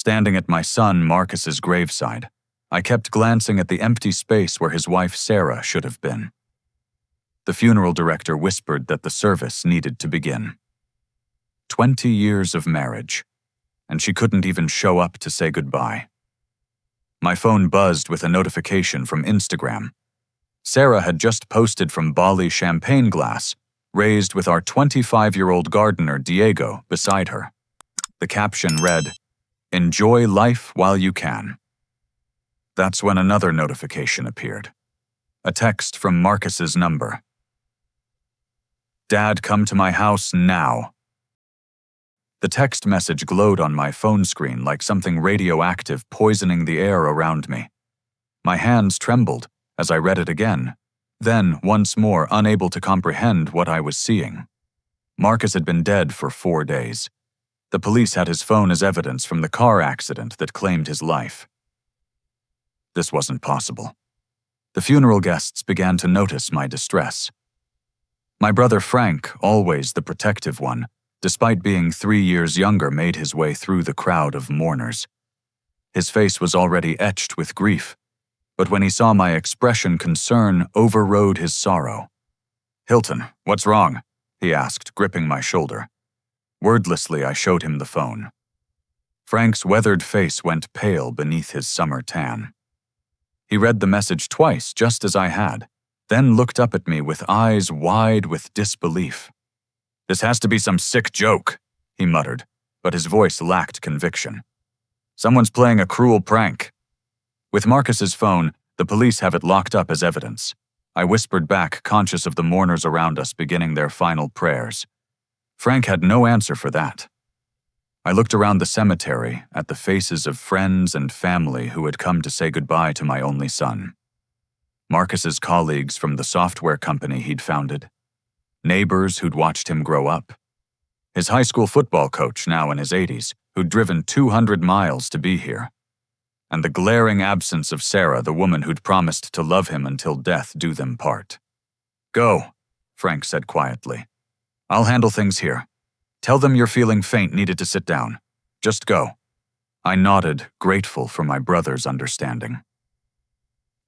Standing at my son Marcus's graveside, I kept glancing at the empty space where his wife Sarah should have been. The funeral director whispered that the service needed to begin. 20 years of marriage, and she couldn't even show up to say goodbye. My phone buzzed with a notification from Instagram. Sarah had just posted from Bali champagne glass, raised with our 25-year-old gardener Diego beside her. The caption read, "Enjoy life while you can." That's when another notification appeared. A text from Marcus's number. "Dad, come to my house now." The text message glowed on my phone screen like something radioactive poisoning the air around me. My hands trembled as I read it again, then, once more, unable to comprehend what I was seeing. Marcus had been dead for 4 days. The police had his phone as evidence from the car accident that claimed his life. This wasn't possible. The funeral guests began to notice my distress. My brother Frank, always the protective one, despite being 3 years younger, made his way through the crowd of mourners. His face was already etched with grief, but when he saw my expression, concern overrode his sorrow. "Hilton, what's wrong?" he asked, gripping my shoulder. Wordlessly, I showed him the phone. Frank's weathered face went pale beneath his summer tan. He read the message twice, just as I had, then looked up at me with eyes wide with disbelief. "This has to be some sick joke," he muttered, but his voice lacked conviction. "Someone's playing a cruel prank." With Marcus's phone, the police have it locked up as evidence. I whispered back, conscious of the mourners around us beginning their final prayers. Frank had no answer for that. I looked around the cemetery at the faces of friends and family who had come to say goodbye to my only son. Marcus's colleagues from the software company he'd founded, neighbors who'd watched him grow up, his high school football coach now in his 80s who'd driven 200 miles to be here, and the glaring absence of Sarah, the woman who'd promised to love him until death do them part. "Go," Frank said quietly. "I'll handle things here. Tell them you're feeling faint, needed to sit down. Just go." I nodded, grateful for my brother's understanding.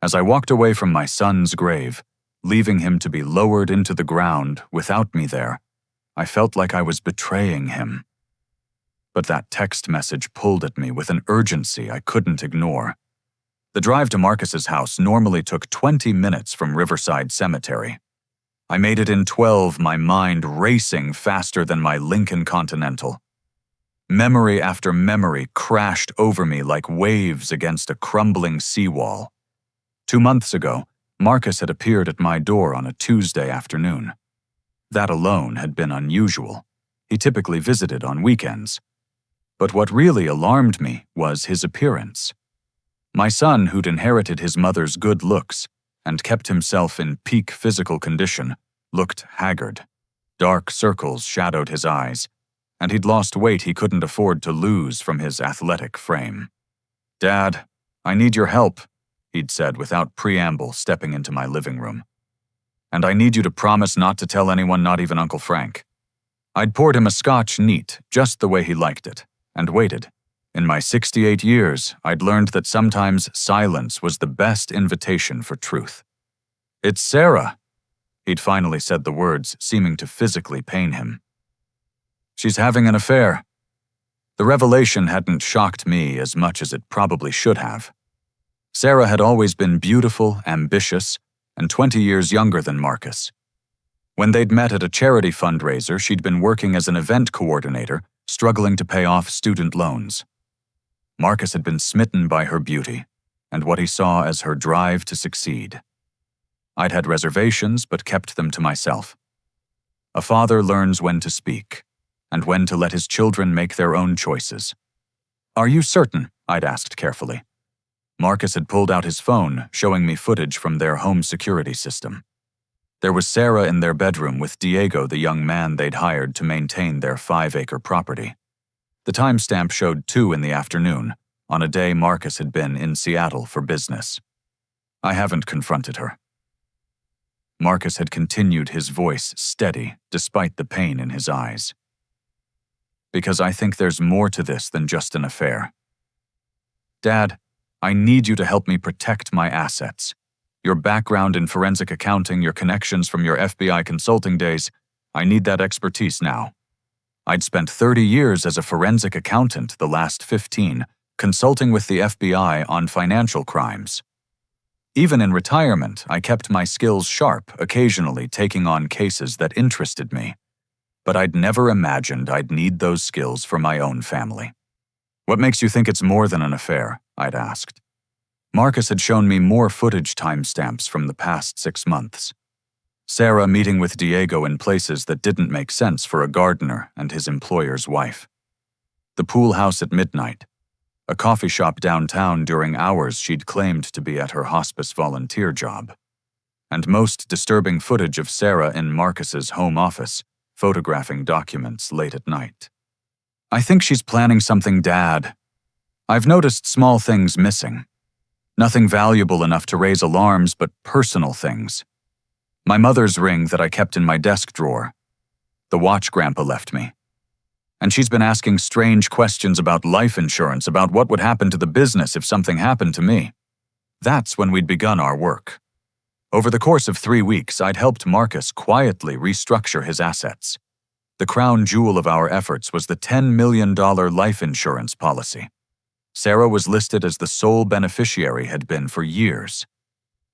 As I walked away from my son's grave, leaving him to be lowered into the ground without me there, I felt like I was betraying him. But that text message pulled at me with an urgency I couldn't ignore. The drive to Marcus's house normally took 20 minutes from Riverside Cemetery. I made it in 12, my mind racing faster than my Lincoln Continental. Memory after memory crashed over me like waves against a crumbling seawall. 2 months ago, Marcus had appeared at my door on a Tuesday afternoon. That alone had been unusual. He typically visited on weekends. But what really alarmed me was his appearance. My son, who'd inherited his mother's good looks and kept himself in peak physical condition, looked haggard. Dark circles shadowed his eyes, and he'd lost weight he couldn't afford to lose from his athletic frame. "Dad, I need your help," he'd said without preamble, stepping into my living room. "And I need you to promise not to tell anyone, not even Uncle Frank." I'd poured him a scotch neat, just the way he liked it, and waited. In my 68 years, I'd learned that sometimes silence was the best invitation for truth. "It's Sarah," he'd finally said the words, seeming to physically pain him. "She's having an affair." The revelation hadn't shocked me as much as it probably should have. Sarah had always been beautiful, ambitious, and 20 years younger than Marcus. When they'd met at a charity fundraiser, she'd been working as an event coordinator, struggling to pay off student loans. Marcus had been smitten by her beauty and what he saw as her drive to succeed. I'd had reservations, but kept them to myself. A father learns when to speak and when to let his children make their own choices. "Are you certain?" I'd asked carefully. Marcus had pulled out his phone, showing me footage from their home security system. There was Sarah in their bedroom with Diego, the young man they'd hired to maintain their 5-acre property. The timestamp showed 2 in the afternoon, on a day Marcus had been in Seattle for business. I haven't confronted her. Marcus had continued, his voice steady despite the pain in his eyes. "Because I think there's more to this than just an affair. Dad, I need you to help me protect my assets. Your background in forensic accounting, your connections from your FBI consulting days, I need that expertise now. I'd spent 30 years as a forensic accountant, the last 15, consulting with the FBI on financial crimes. Even in retirement, I kept my skills sharp, occasionally taking on cases that interested me. But I'd never imagined I'd need those skills for my own family. What makes you think it's more than an affair? I'd asked. Marcus had shown me more footage timestamps from the past 6 months. Sarah meeting with Diego in places that didn't make sense for a gardener and his employer's wife. The pool house at midnight. A coffee shop downtown during hours she'd claimed to be at her hospice volunteer job. And most disturbing footage of Sarah in Marcus's home office, photographing documents late at night. I think she's planning something, Dad. I've noticed small things missing. Nothing valuable enough to raise alarms, but personal things. My mother's ring that I kept in my desk drawer. The watch Grandpa left me. And she's been asking strange questions about life insurance, about what would happen to the business if something happened to me. That's when we'd begun our work. Over the course of 3 weeks, I'd helped Marcus quietly restructure his assets. The crown jewel of our efforts was the $10 million life insurance policy. Sarah was listed as the sole beneficiary had been for years.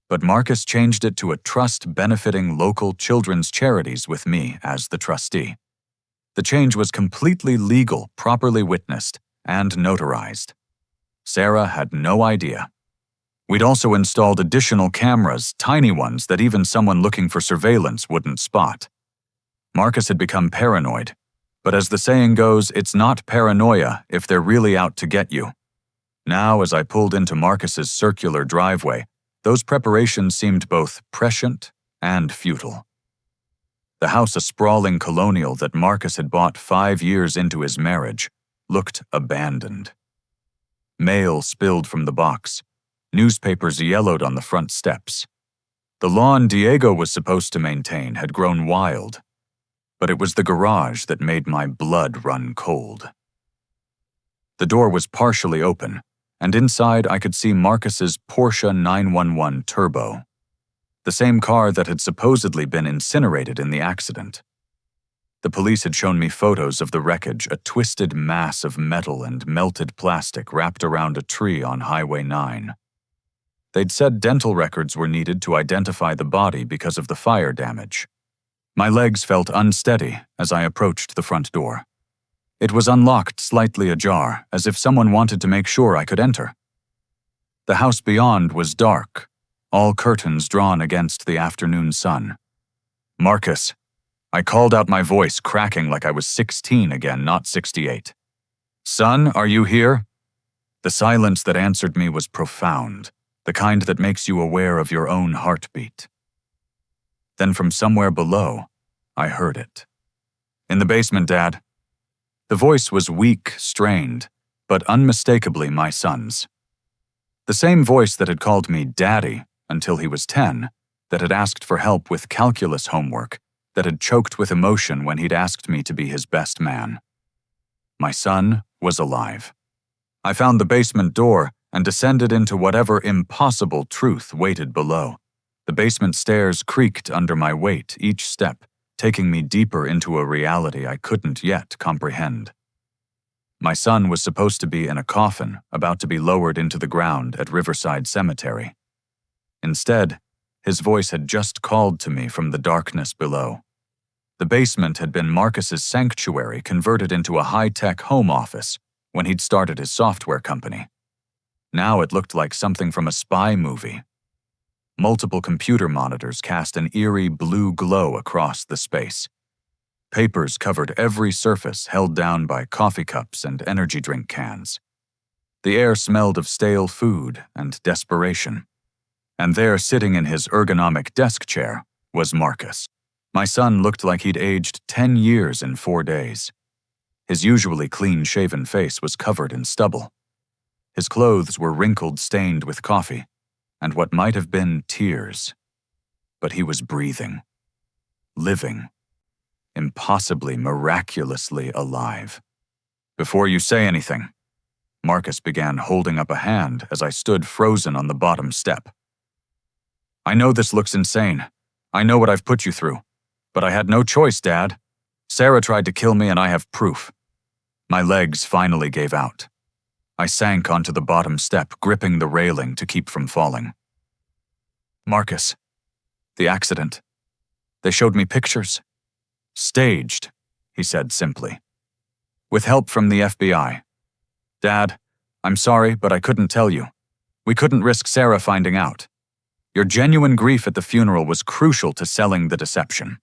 But Marcus changed it to a trust benefiting local children's charities with me as the trustee. The change was completely legal, properly witnessed, and notarized. Sarah had no idea. We'd also installed additional cameras, tiny ones that even someone looking for surveillance wouldn't spot. Marcus had become paranoid, but as the saying goes, it's not paranoia if they're really out to get you. Now, as I pulled into Marcus's circular driveway, those preparations seemed both prescient and futile. The house, a sprawling colonial that Marcus had bought 5 years into his marriage, looked abandoned. Mail spilled from the box. Newspapers yellowed on the front steps. The lawn Diego was supposed to maintain had grown wild, but it was the garage that made my blood run cold. The door was partially open, and inside I could see Marcus's Porsche 911 Turbo, the same car that had supposedly been incinerated in the accident. The police had shown me photos of the wreckage, a twisted mass of metal and melted plastic wrapped around a tree on Highway 9. They'd said dental records were needed to identify the body because of the fire damage. My legs felt unsteady as I approached the front door. It was unlocked slightly ajar, as if someone wanted to make sure I could enter. The house beyond was dark, all curtains drawn against the afternoon sun. Marcus. I called out, my voice cracking like I was 16 again, not 68. Son, are you here? The silence that answered me was profound, the kind that makes you aware of your own heartbeat. Then from somewhere below, I heard it. In the basement, Dad. The voice was weak, strained, but unmistakably my son's. The same voice that had called me Daddy until he was 10, that had asked for help with calculus homework, that had choked with emotion when he'd asked me to be his best man. My son was alive. I found the basement door and descended into whatever impossible truth waited below. The basement stairs creaked under my weight each step, taking me deeper into a reality I couldn't yet comprehend. My son was supposed to be in a coffin, about to be lowered into the ground at Riverside Cemetery. Instead, his voice had just called to me from the darkness below. The basement had been Marcus's sanctuary converted into a high-tech home office when he'd started his software company. Now it looked like something from a spy movie. Multiple computer monitors cast an eerie blue glow across the space. Papers covered every surface held down by coffee cups and energy drink cans. The air smelled of stale food and desperation. And there, sitting in his ergonomic desk chair, was Marcus. My son looked like he'd aged 10 years in 4 days. His usually clean-shaven face was covered in stubble. His clothes were wrinkled, stained with coffee, and what might have been tears. But he was breathing, living, impossibly, miraculously alive. Before you say anything, Marcus began holding up a hand as I stood frozen on the bottom step. I know this looks insane. I know what I've put you through. But I had no choice, Dad. Sarah tried to kill me and I have proof. My legs finally gave out. I sank onto the bottom step, gripping the railing to keep from falling. Marcus, the accident. They showed me pictures. Staged, he said simply. With help from the FBI. Dad, I'm sorry, but I couldn't tell you. We couldn't risk Sarah finding out. Your genuine grief at the funeral was crucial to selling the deception.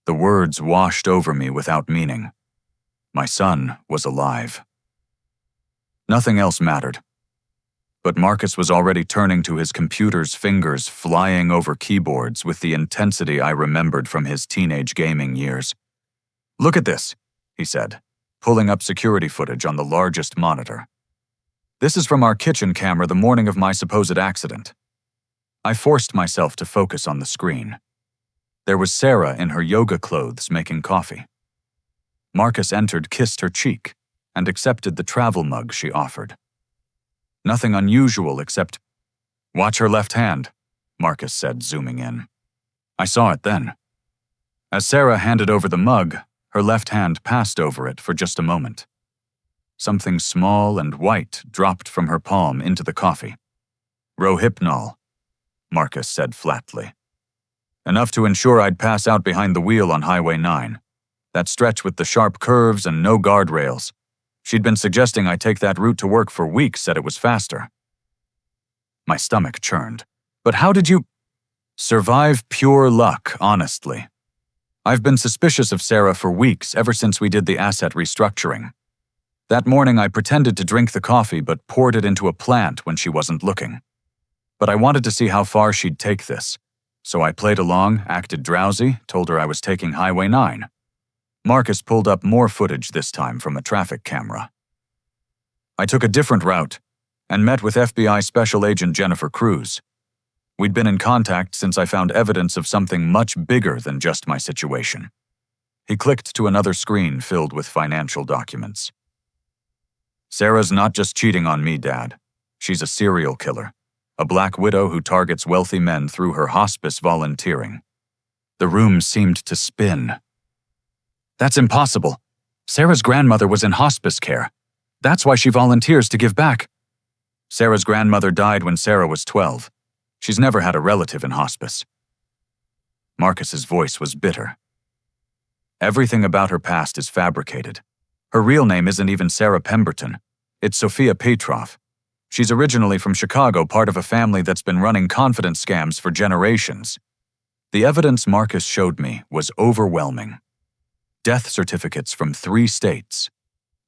The words washed over me without meaning. My son was alive. Nothing else mattered. But Marcus was already turning to his computer's fingers, flying over keyboards with the intensity I remembered from his teenage gaming years. Look at this, he said, pulling up security footage on the largest monitor. This is from our kitchen camera the morning of my supposed accident. I forced myself to focus on the screen. There was Sarah in her yoga clothes making coffee. Marcus entered, kissed her cheek, and accepted the travel mug she offered. Nothing unusual except, "Watch her left hand," Marcus said, zooming in. I saw it then. As Sarah handed over the mug, her left hand passed over it for just a moment. Something small and white dropped from her palm into the coffee. Rohypnol, Marcus said flatly. Enough to ensure I'd pass out behind the wheel on Highway 9. That stretch with the sharp curves and no guardrails. She'd been suggesting I take that route to work for weeks, said it was faster. My stomach churned. But how did you survive? Pure luck, honestly. I've been suspicious of Sarah for weeks, ever since we did the asset restructuring. That morning I pretended to drink the coffee but poured it into a plant when she wasn't looking. But I wanted to see how far she'd take this. So I played along, acted drowsy, told her I was taking Highway 9. Marcus pulled up more footage this time from a traffic camera. I took a different route and met with FBI Special Agent Jennifer Cruz. We'd been in contact since I found evidence of something much bigger than just my situation. He clicked to another screen filled with financial documents. Sarah's not just cheating on me, Dad. She's a serial killer. A black widow who targets wealthy men through her hospice volunteering. The room seemed to spin. That's impossible. Sarah's grandmother was in hospice care. That's why she volunteers to give back. Sarah's grandmother died when Sarah was 12. She's never had a relative in hospice. Marcus's voice was bitter. Everything about her past is fabricated. Her real name isn't even Sarah Pemberton. It's Sophia Petrov. She's originally from Chicago, part of a family that's been running confidence scams for generations. The evidence Marcus showed me was overwhelming. Death certificates from 3 states.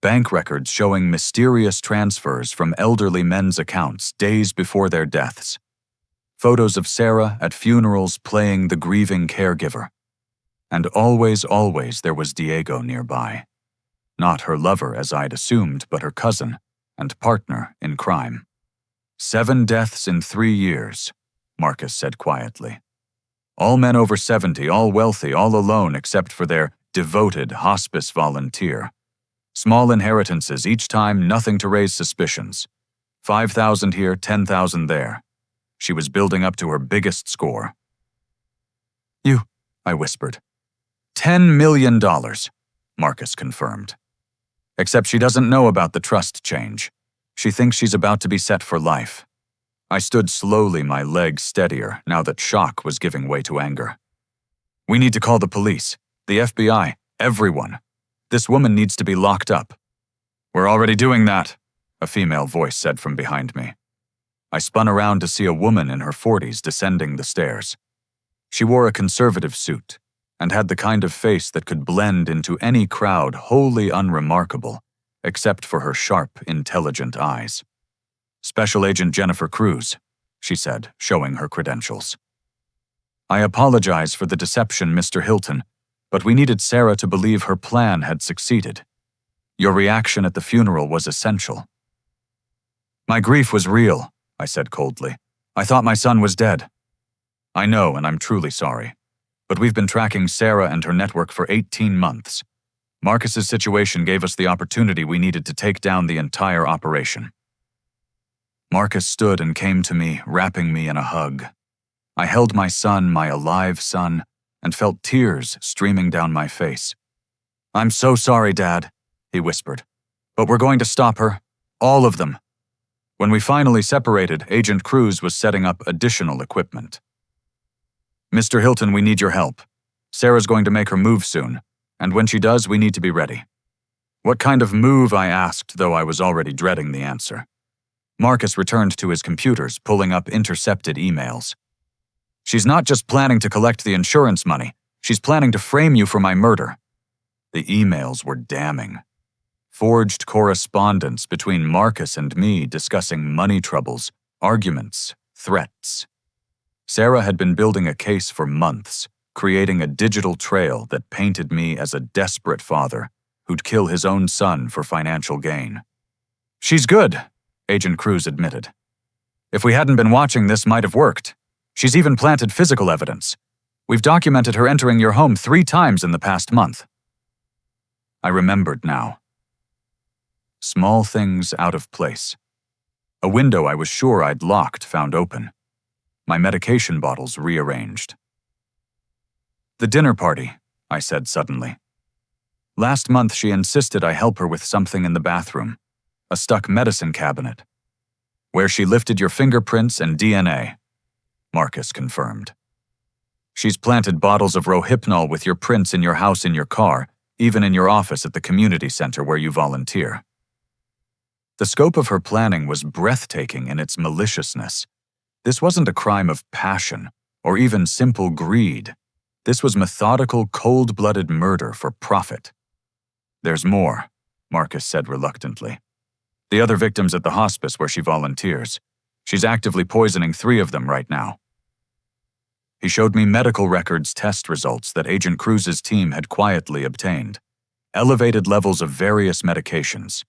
Bank records showing mysterious transfers from elderly men's accounts days before their deaths. Photos of Sarah at funerals playing the grieving caregiver. And always there was Diego nearby. Not her lover, as I'd assumed, but her cousin and partner in crime. 7 deaths in 3 years, Marcus said quietly. All men over 70, all wealthy, all alone except for their devoted hospice volunteer. Small inheritances each time, nothing to raise suspicions. 5,000 here, 10,000 there. She was building up to her biggest score. You, I whispered. $10 million, Marcus confirmed. Except she doesn't know about the trust change. She thinks she's about to be set for life. I stood slowly, my legs steadier, now that shock was giving way to anger. We need to call the police, the FBI, everyone. This woman needs to be locked up. We're already doing that, a female voice said from behind me. I spun around to see a woman in her 40s descending the stairs. She wore a conservative suit and had the kind of face that could blend into any crowd, wholly unremarkable, except for her sharp, intelligent eyes. Special Agent Jennifer Cruz, she said, showing her credentials. I apologize for the deception, Mr. Hilton, but we needed Sarah to believe her plan had succeeded. Your reaction at the funeral was essential. My grief was real, I said coldly. I thought my son was dead. I know, and I'm truly sorry. But we've been tracking Sarah and her network for 18 months. Marcus's situation gave us the opportunity we needed to take down the entire operation. Marcus stood and came to me, wrapping me in a hug. I held my son, my alive son, and felt tears streaming down my face. "I'm so sorry, Dad," he whispered. "But we're going to stop her. All of them." When we finally separated, Agent Cruz was setting up additional equipment. "Mr. Hilton, we need your help. Sarah's going to make her move soon, and when she does, we need to be ready." "What kind of move?" I asked, though I was already dreading the answer. Marcus returned to his computers, pulling up intercepted emails. "She's not just planning to collect the insurance money. She's planning to frame you for my murder." The emails were damning. Forged correspondence between Marcus and me discussing money troubles, arguments, threats. Sarah had been building a case for months, creating a digital trail that painted me as a desperate father who'd kill his own son for financial gain. "She's good," Agent Cruz admitted. "If we hadn't been watching, this might have worked. She's even planted physical evidence. We've documented her entering your home 3 times in the past month." I remembered now. Small things out of place. A window I was sure I'd locked found open. My medication bottles rearranged. "The dinner party," I said suddenly. "Last month she insisted I help her with something in the bathroom, a stuck medicine cabinet, where she lifted your fingerprints and DNA," Marcus confirmed. "She's planted bottles of Rohypnol with your prints in your house, in your car, even in your office at the community center where you volunteer." The scope of her planning was breathtaking in its maliciousness. This wasn't a crime of passion, or even simple greed. This was methodical, cold-blooded murder for profit. "There's more," Marcus said reluctantly. "The other victims at the hospice where she volunteers. She's actively poisoning 3 of them right now." He showed me medical records test results that Agent Cruz's team had quietly obtained. Elevated levels of various medications.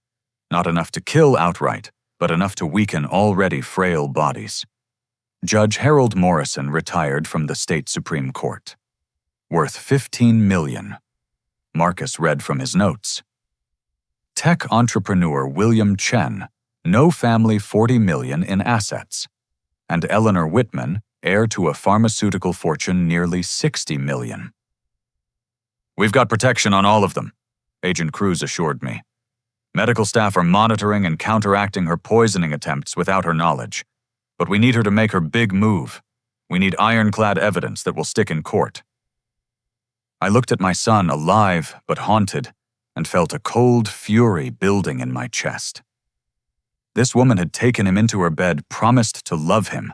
Not enough to kill outright, but enough to weaken already frail bodies. Judge Harold Morrison retired from the state Supreme Court. Worth $15 million. Marcus read from his notes. Tech entrepreneur William Chen, no family, $40 million in assets. And Eleanor Whitman, heir to a pharmaceutical fortune, nearly $60 million. "We've got protection on all of them," Agent Cruz assured me. "Medical staff are monitoring and counteracting her poisoning attempts without her knowledge. But we need her to make her big move. We need ironclad evidence that will stick in court." I looked at my son, alive but haunted, and felt a cold fury building in my chest. This woman had taken him into her bed, promised to love him,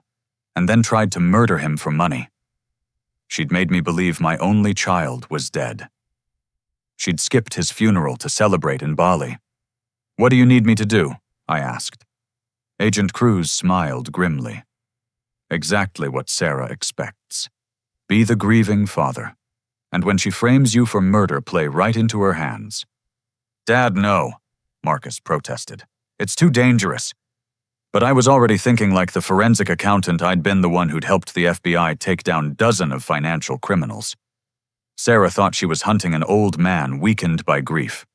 and then tried to murder him for money. She'd made me believe my only child was dead. She'd skipped his funeral to celebrate in Bali. "What do you need me to do?" I asked. Agent Cruz smiled grimly. "Exactly what Sarah expects. Be the grieving father. And when she frames you for murder, play right into her hands." "Dad, no," Marcus protested. "It's too dangerous." But I was already thinking like the forensic accountant I'd been the one who'd helped the FBI take down dozens of financial criminals. Sarah thought she was hunting an old man weakened by grief.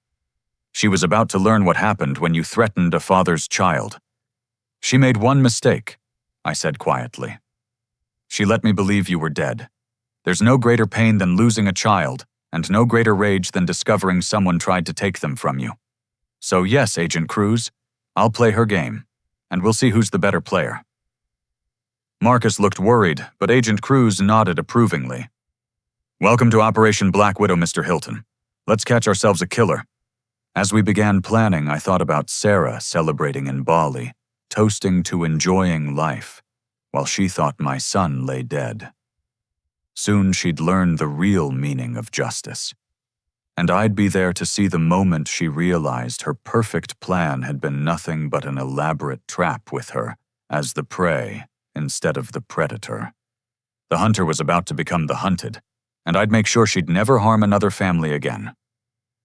She was about to learn what happened when you threatened a father's child. "She made one mistake," I said quietly. "She let me believe you were dead. There's no greater pain than losing a child, and no greater rage than discovering someone tried to take them from you. So yes, Agent Cruz, I'll play her game, and we'll see who's the better player." Marcus looked worried, but Agent Cruz nodded approvingly. "Welcome to Operation Black Widow, Mr. Hilton. Let's catch ourselves a killer." As we began planning, I thought about Sarah celebrating in Bali, toasting to enjoying life, while she thought my son lay dead. Soon she'd learn the real meaning of justice. And I'd be there to see the moment she realized her perfect plan had been nothing but an elaborate trap with her as the prey instead of the predator. The hunter was about to become the hunted, and I'd make sure she'd never harm another family again.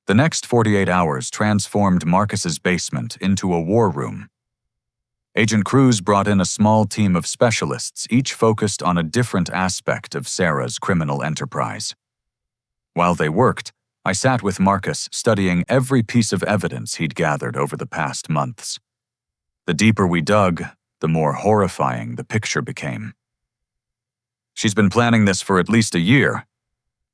The next 48 hours transformed Marcus's basement into a war room. Agent Cruz brought in a small team of specialists, each focused on a different aspect of Sarah's criminal enterprise. While they worked, I sat with Marcus, studying every piece of evidence he'd gathered over the past months. The deeper we dug, the more horrifying the picture became. "She's been planning this for at least a year,"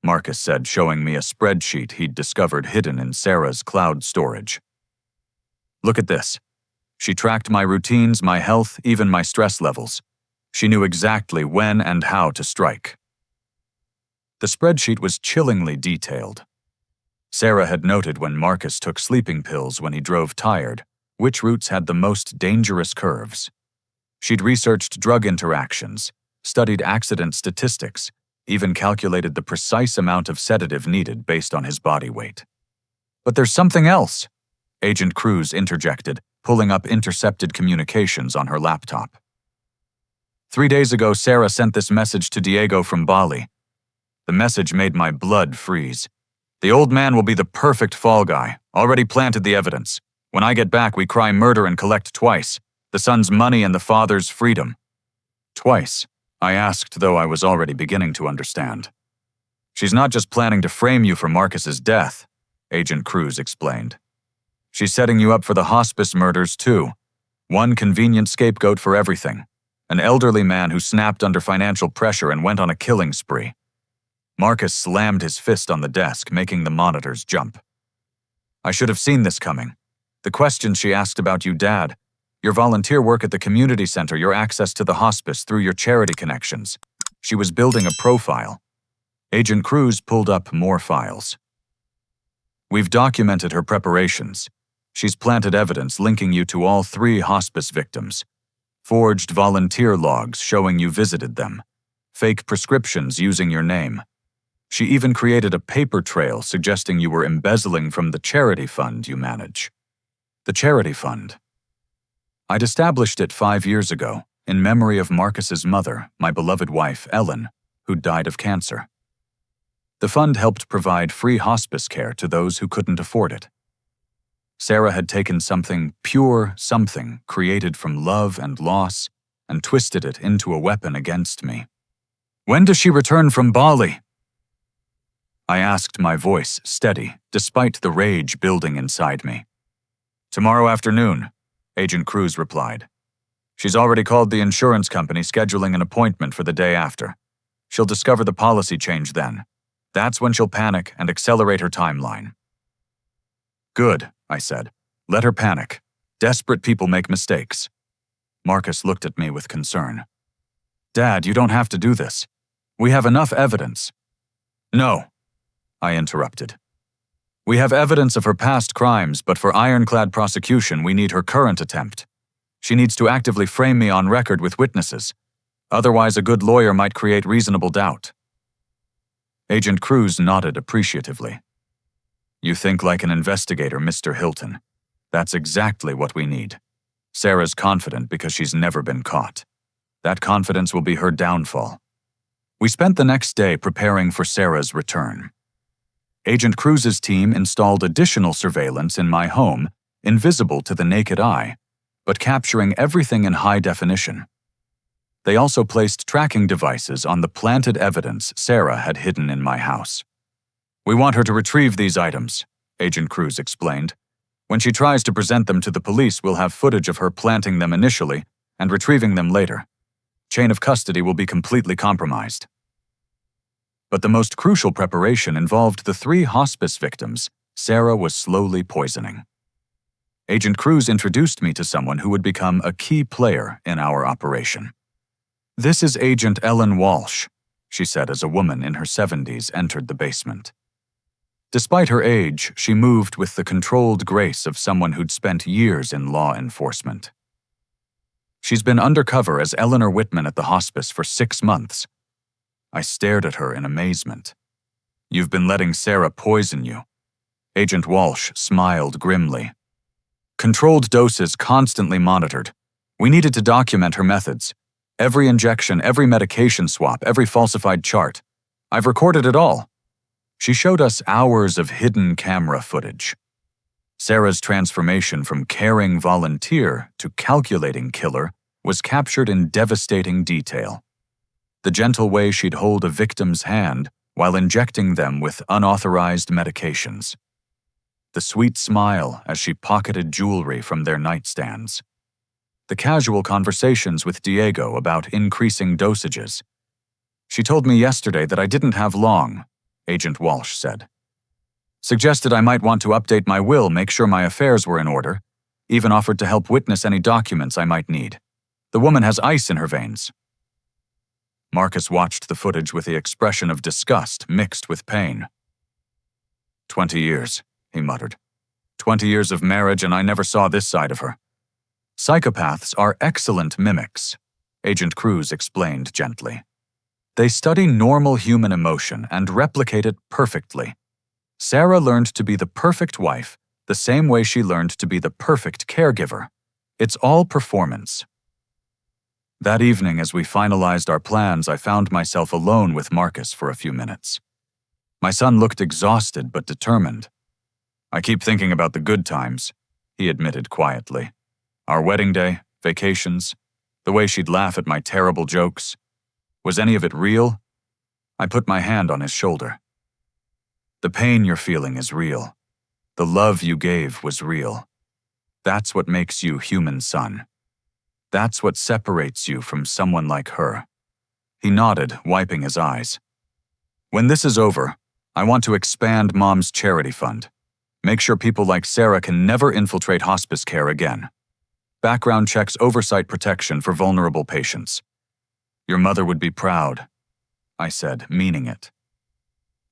Marcus said, showing me a spreadsheet he'd discovered hidden in Sarah's cloud storage. "Look at this. She tracked my routines, my health, even my stress levels. She knew exactly when and how to strike." The spreadsheet was chillingly detailed. Sarah had noted when Marcus took sleeping pills when he drove tired, which routes had the most dangerous curves. She'd researched drug interactions, studied accident statistics, even calculated the precise amount of sedative needed based on his body weight. "But there's something else," Agent Cruz interjected, pulling up intercepted communications on her laptop. "3 days ago, Sarah sent this message to Diego from Bali. The message made my blood freeze. 'The old man will be the perfect fall guy, already planted the evidence. When I get back, we cry murder and collect twice, the son's money and the father's freedom.' Twice, I asked, though I was already beginning to understand. "She's not just planning to frame you for Marcus's death," Agent Cruz explained. "She's setting you up for the hospice murders, too. One convenient scapegoat for everything. An elderly man who snapped under financial pressure and went on a killing spree." Marcus slammed his fist on the desk, making the monitors jump. "I should have seen this coming. The questions she asked about you, Dad. Your volunteer work at the community center, your access to the hospice through your charity connections. She was building a profile." Agent Cruz pulled up more files. "We've documented her preparations. She's planted evidence linking you to all 3 hospice victims. Forged volunteer logs showing you visited them. Fake prescriptions using your name. She even created a paper trail suggesting you were embezzling from the charity fund you manage." The charity fund. I'd established it 5 years ago, in memory of Marcus's mother, my beloved wife, Ellen, who'd died of cancer. The fund helped provide free hospice care to those who couldn't afford it. Sarah had taken something pure, something created from love and loss, and twisted it into a weapon against me. "When does she return from Bali?" I asked, my voice steady, despite the rage building inside me. "Tomorrow afternoon," Agent Cruz replied. "She's already called the insurance company, scheduling an appointment for the day after. She'll discover the policy change then. That's when she'll panic and accelerate her timeline." "Good," I said. "Let her panic. Desperate people make mistakes." Marcus looked at me with concern. "Dad, you don't have to do this. We have enough evidence." "No," I interrupted. "We have evidence of her past crimes, but for ironclad prosecution, we need her current attempt. She needs to actively frame me on record with witnesses. Otherwise, a good lawyer might create reasonable doubt." Agent Cruz nodded appreciatively. "You think like an investigator, Mr. Hilton. That's exactly what we need. Sarah's confident because she's never been caught. That confidence will be her downfall." We spent the next day preparing for Sarah's return. Agent Cruz's team installed additional surveillance in my home, invisible to the naked eye, but capturing everything in high definition. They also placed tracking devices on the planted evidence Sarah had hidden in my house. "We want her to retrieve these items," Agent Cruz explained. "When she tries to present them to the police, we'll have footage of her planting them initially and retrieving them later. Chain of custody will be completely compromised." But the most crucial preparation involved the 3 hospice victims Sarah was slowly poisoning. Agent Cruz introduced me to someone who would become a key player in our operation. "This is Agent Ellen Walsh," she said as a woman in her 70s entered the basement. Despite her age, she moved with the controlled grace of someone who'd spent years in law enforcement. "She's been undercover as Eleanor Whitman at the hospice for 6 months. I stared at her in amazement. "You've been letting Sarah poison you." Agent Walsh smiled grimly. "Controlled doses constantly monitored. We needed to document her methods. Every injection, every medication swap, every falsified chart. I've recorded it all." She showed us hours of hidden camera footage. Sarah's transformation from caring volunteer to calculating killer was captured in devastating detail. The gentle way she'd hold a victim's hand while injecting them with unauthorized medications. The sweet smile as she pocketed jewelry from their nightstands. The casual conversations with Diego about increasing dosages. She told me yesterday that I didn't have long, Agent Walsh said. Suggested I might want to update my will, make sure my affairs were in order, even offered to help witness any documents I might need. The woman has ice in her veins. Marcus watched the footage with the expression of disgust mixed with pain. 20 years, he muttered. 20 years of marriage and I never saw this side of her. Psychopaths are excellent mimics, Agent Cruz explained gently. They study normal human emotion and replicate it perfectly. Sarah learned to be the perfect wife the same way she learned to be the perfect caregiver. It's all performance. That evening, as we finalized our plans, I found myself alone with Marcus for a few minutes. My son looked exhausted but determined. I keep thinking about the good times, he admitted quietly. Our wedding day, vacations, the way she'd laugh at my terrible jokes. Was any of it real? I put my hand on his shoulder. The pain you're feeling is real. The love you gave was real. That's what makes you human, son. That's what separates you from someone like her. He nodded, wiping his eyes. When this is over, I want to expand Mom's charity fund. Make sure people like Sarah can never infiltrate hospice care again. Background checks, oversight protection for vulnerable patients. Your mother would be proud, I said, meaning it.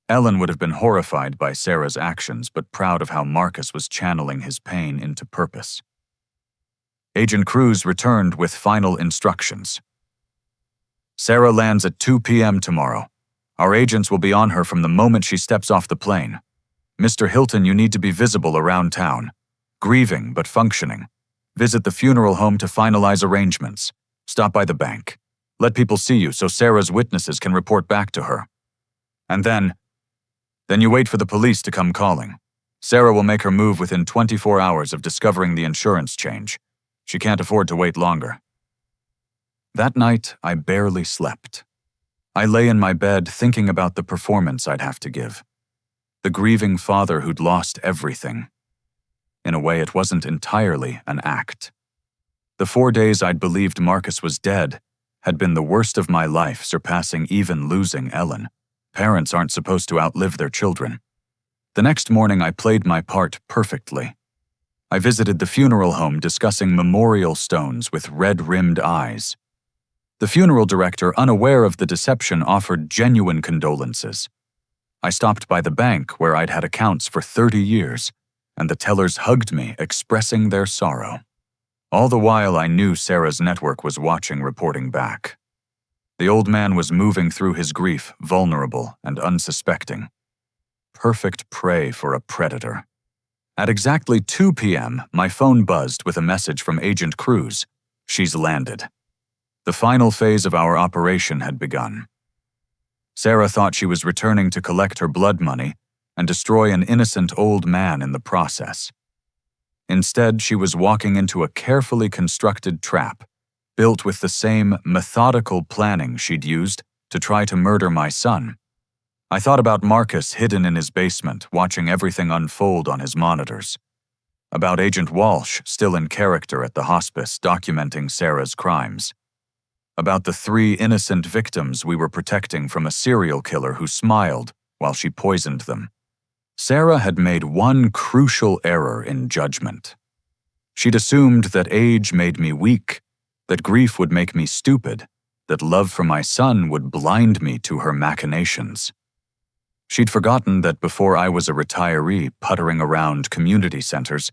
Ellen would have been horrified by Sarah's actions, but proud of how Marcus was channeling his pain into purpose. Agent Cruz returned with final instructions. Sarah lands at 2 p.m. tomorrow. Our agents will be on her from the moment she steps off the plane. Mr. Hilton, you need to be visible around town. Grieving, but functioning. Visit the funeral home to finalize arrangements. Stop by the bank. Let people see you so Sarah's witnesses can report back to her. And then you wait for the police to come calling. Sarah will make her move within 24 hours of discovering the insurance change. She can't afford to wait longer. That night, I barely slept. I lay in my bed thinking about the performance I'd have to give. The grieving father who'd lost everything. In a way, it wasn't entirely an act. The 4 days I'd believed Marcus was dead had been the worst of my life, surpassing even losing Ellen. Parents aren't supposed to outlive their children. The next morning, I played my part perfectly. I visited the funeral home discussing memorial stones with red-rimmed eyes. The funeral director, unaware of the deception, offered genuine condolences. I stopped by the bank where I'd had accounts for 30 years, and the tellers hugged me, expressing their sorrow. All the while, I knew Sarah's network was watching, reporting back. The old man was moving through his grief, vulnerable and unsuspecting. Perfect prey for a predator. At exactly 2 p.m., my phone buzzed with a message from Agent Cruz. She's landed. The final phase of our operation had begun. Sarah thought she was returning to collect her blood money and destroy an innocent old man in the process. Instead, she was walking into a carefully constructed trap, built with the same methodical planning she'd used to try to murder my son. I thought about Marcus hidden in his basement, watching everything unfold on his monitors. About Agent Walsh, still in character at the hospice, documenting Sarah's crimes. About the 3 innocent victims we were protecting from a serial killer who smiled while she poisoned them. Sarah had made one crucial error in judgment. She'd assumed that age made me weak, that grief would make me stupid, that love for my son would blind me to her machinations. She'd forgotten that before I was a retiree puttering around community centers,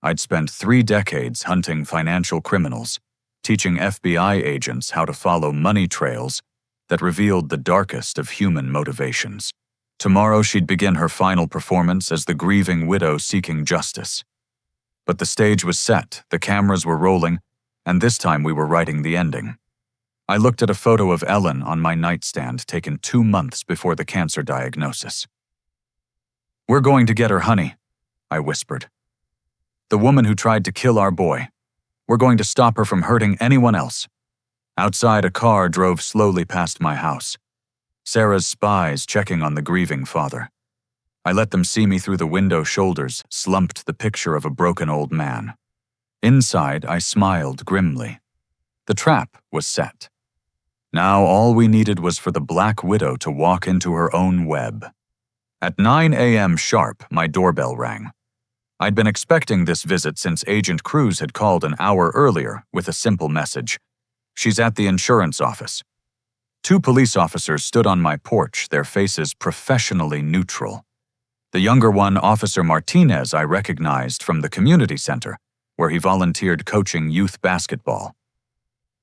I'd spent 3 decades hunting financial criminals, teaching FBI agents how to follow money trails that revealed the darkest of human motivations. Tomorrow she'd begin her final performance as the grieving widow seeking justice. But the stage was set, the cameras were rolling, and this time we were writing the ending. I looked at a photo of Ellen on my nightstand taken 2 months before the cancer diagnosis. "We're going to get her, honey," I whispered. "The woman who tried to kill our boy. We're going to stop her from hurting anyone else." Outside, a car drove slowly past my house. Sarah's spies checking on the grieving father. I let them see me through the window shoulders, slumped the picture of a broken old man. Inside, I smiled grimly. The trap was set. Now all we needed was for the Black Widow to walk into her own web. At 9 a.m. sharp, my doorbell rang. I'd been expecting this visit since Agent Cruz had called an hour earlier with a simple message. "She's at the insurance office." 2 police officers stood on my porch, their faces professionally neutral. The younger one, Officer Martinez, I recognized from the community center, where he volunteered coaching youth basketball.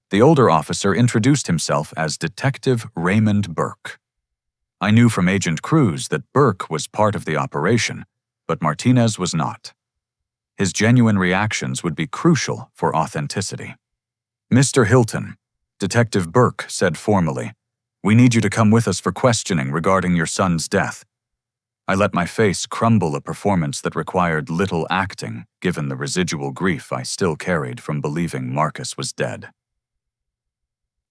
The older officer introduced himself as Detective Raymond Burke. I knew from Agent Cruz that Burke was part of the operation, but Martinez was not. His genuine reactions would be crucial for authenticity. "Mr. Hilton," Detective Burke said formally, "we need you to come with us for questioning regarding your son's death." I let my face crumble a performance that required little acting, given the residual grief I still carried from believing Marcus was dead.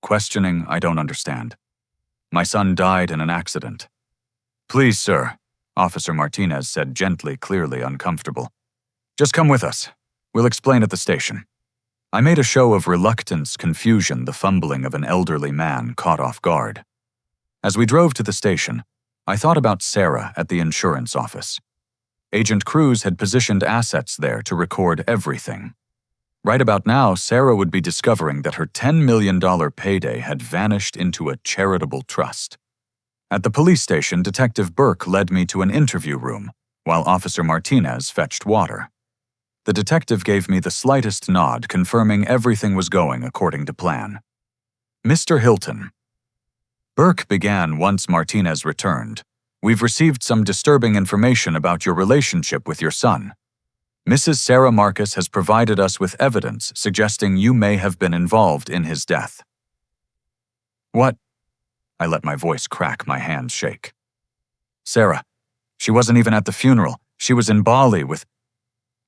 "Questioning, I don't understand. My son died in an accident." "Please, sir," Officer Martinez said gently, clearly uncomfortable. "Just come with us. We'll explain at the station." I made a show of reluctance, confusion, the fumbling of an elderly man caught off guard. As we drove to the station, I thought about Sarah at the insurance office. Agent Cruz had positioned assets there to record everything. Right about now, Sarah would be discovering that her $10 million payday had vanished into a charitable trust. At the police station, Detective Burke led me to an interview room, while Officer Martinez fetched water. The detective gave me the slightest nod, confirming everything was going according to plan. "Mr. Hilton," Burke began once Martinez returned, "we've received some disturbing information about your relationship with your son. Mrs. Sarah Marcus has provided us with evidence suggesting you may have been involved in his death." "What?" I let my voice crack, my hands shake. "Sarah, she wasn't even at the funeral. She was in Bali with—"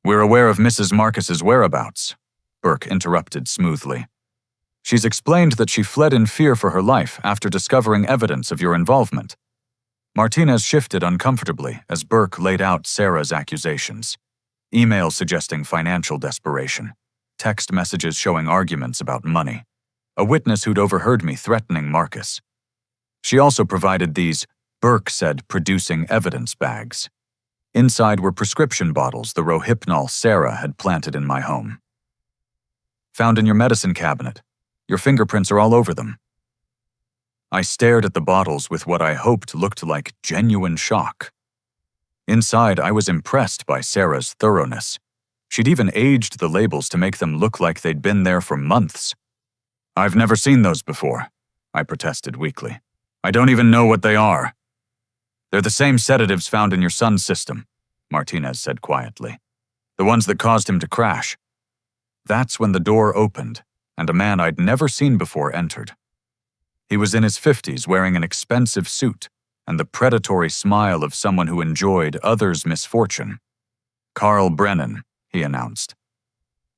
"We're aware of Mrs. Marcus's whereabouts," Burke interrupted smoothly. "She's explained that she fled in fear for her life after discovering evidence of your involvement." Martinez shifted uncomfortably as Burke laid out Sarah's accusations. Emails suggesting financial desperation, text messages showing arguments about money, a witness who'd overheard me threatening Marcus. She also provided these, Burke said, producing evidence bags. Inside were prescription bottles the Rohypnol Sarah had planted in my home. "Found in your medicine cabinet. Your fingerprints are all over them." I stared at the bottles with what I hoped looked like genuine shock. Inside, I was impressed by Sarah's thoroughness. She'd even aged the labels to make them look like they'd been there for months. "I've never seen those before," I protested weakly. "I don't even know what they are." "They're the same sedatives found in your son's system," Martinez said quietly. "The ones that caused him to crash." That's when the door opened, and a man I'd never seen before entered. He was in his 50s, wearing an expensive suit and the predatory smile of someone who enjoyed others' misfortune. "Carl Brennan," he announced.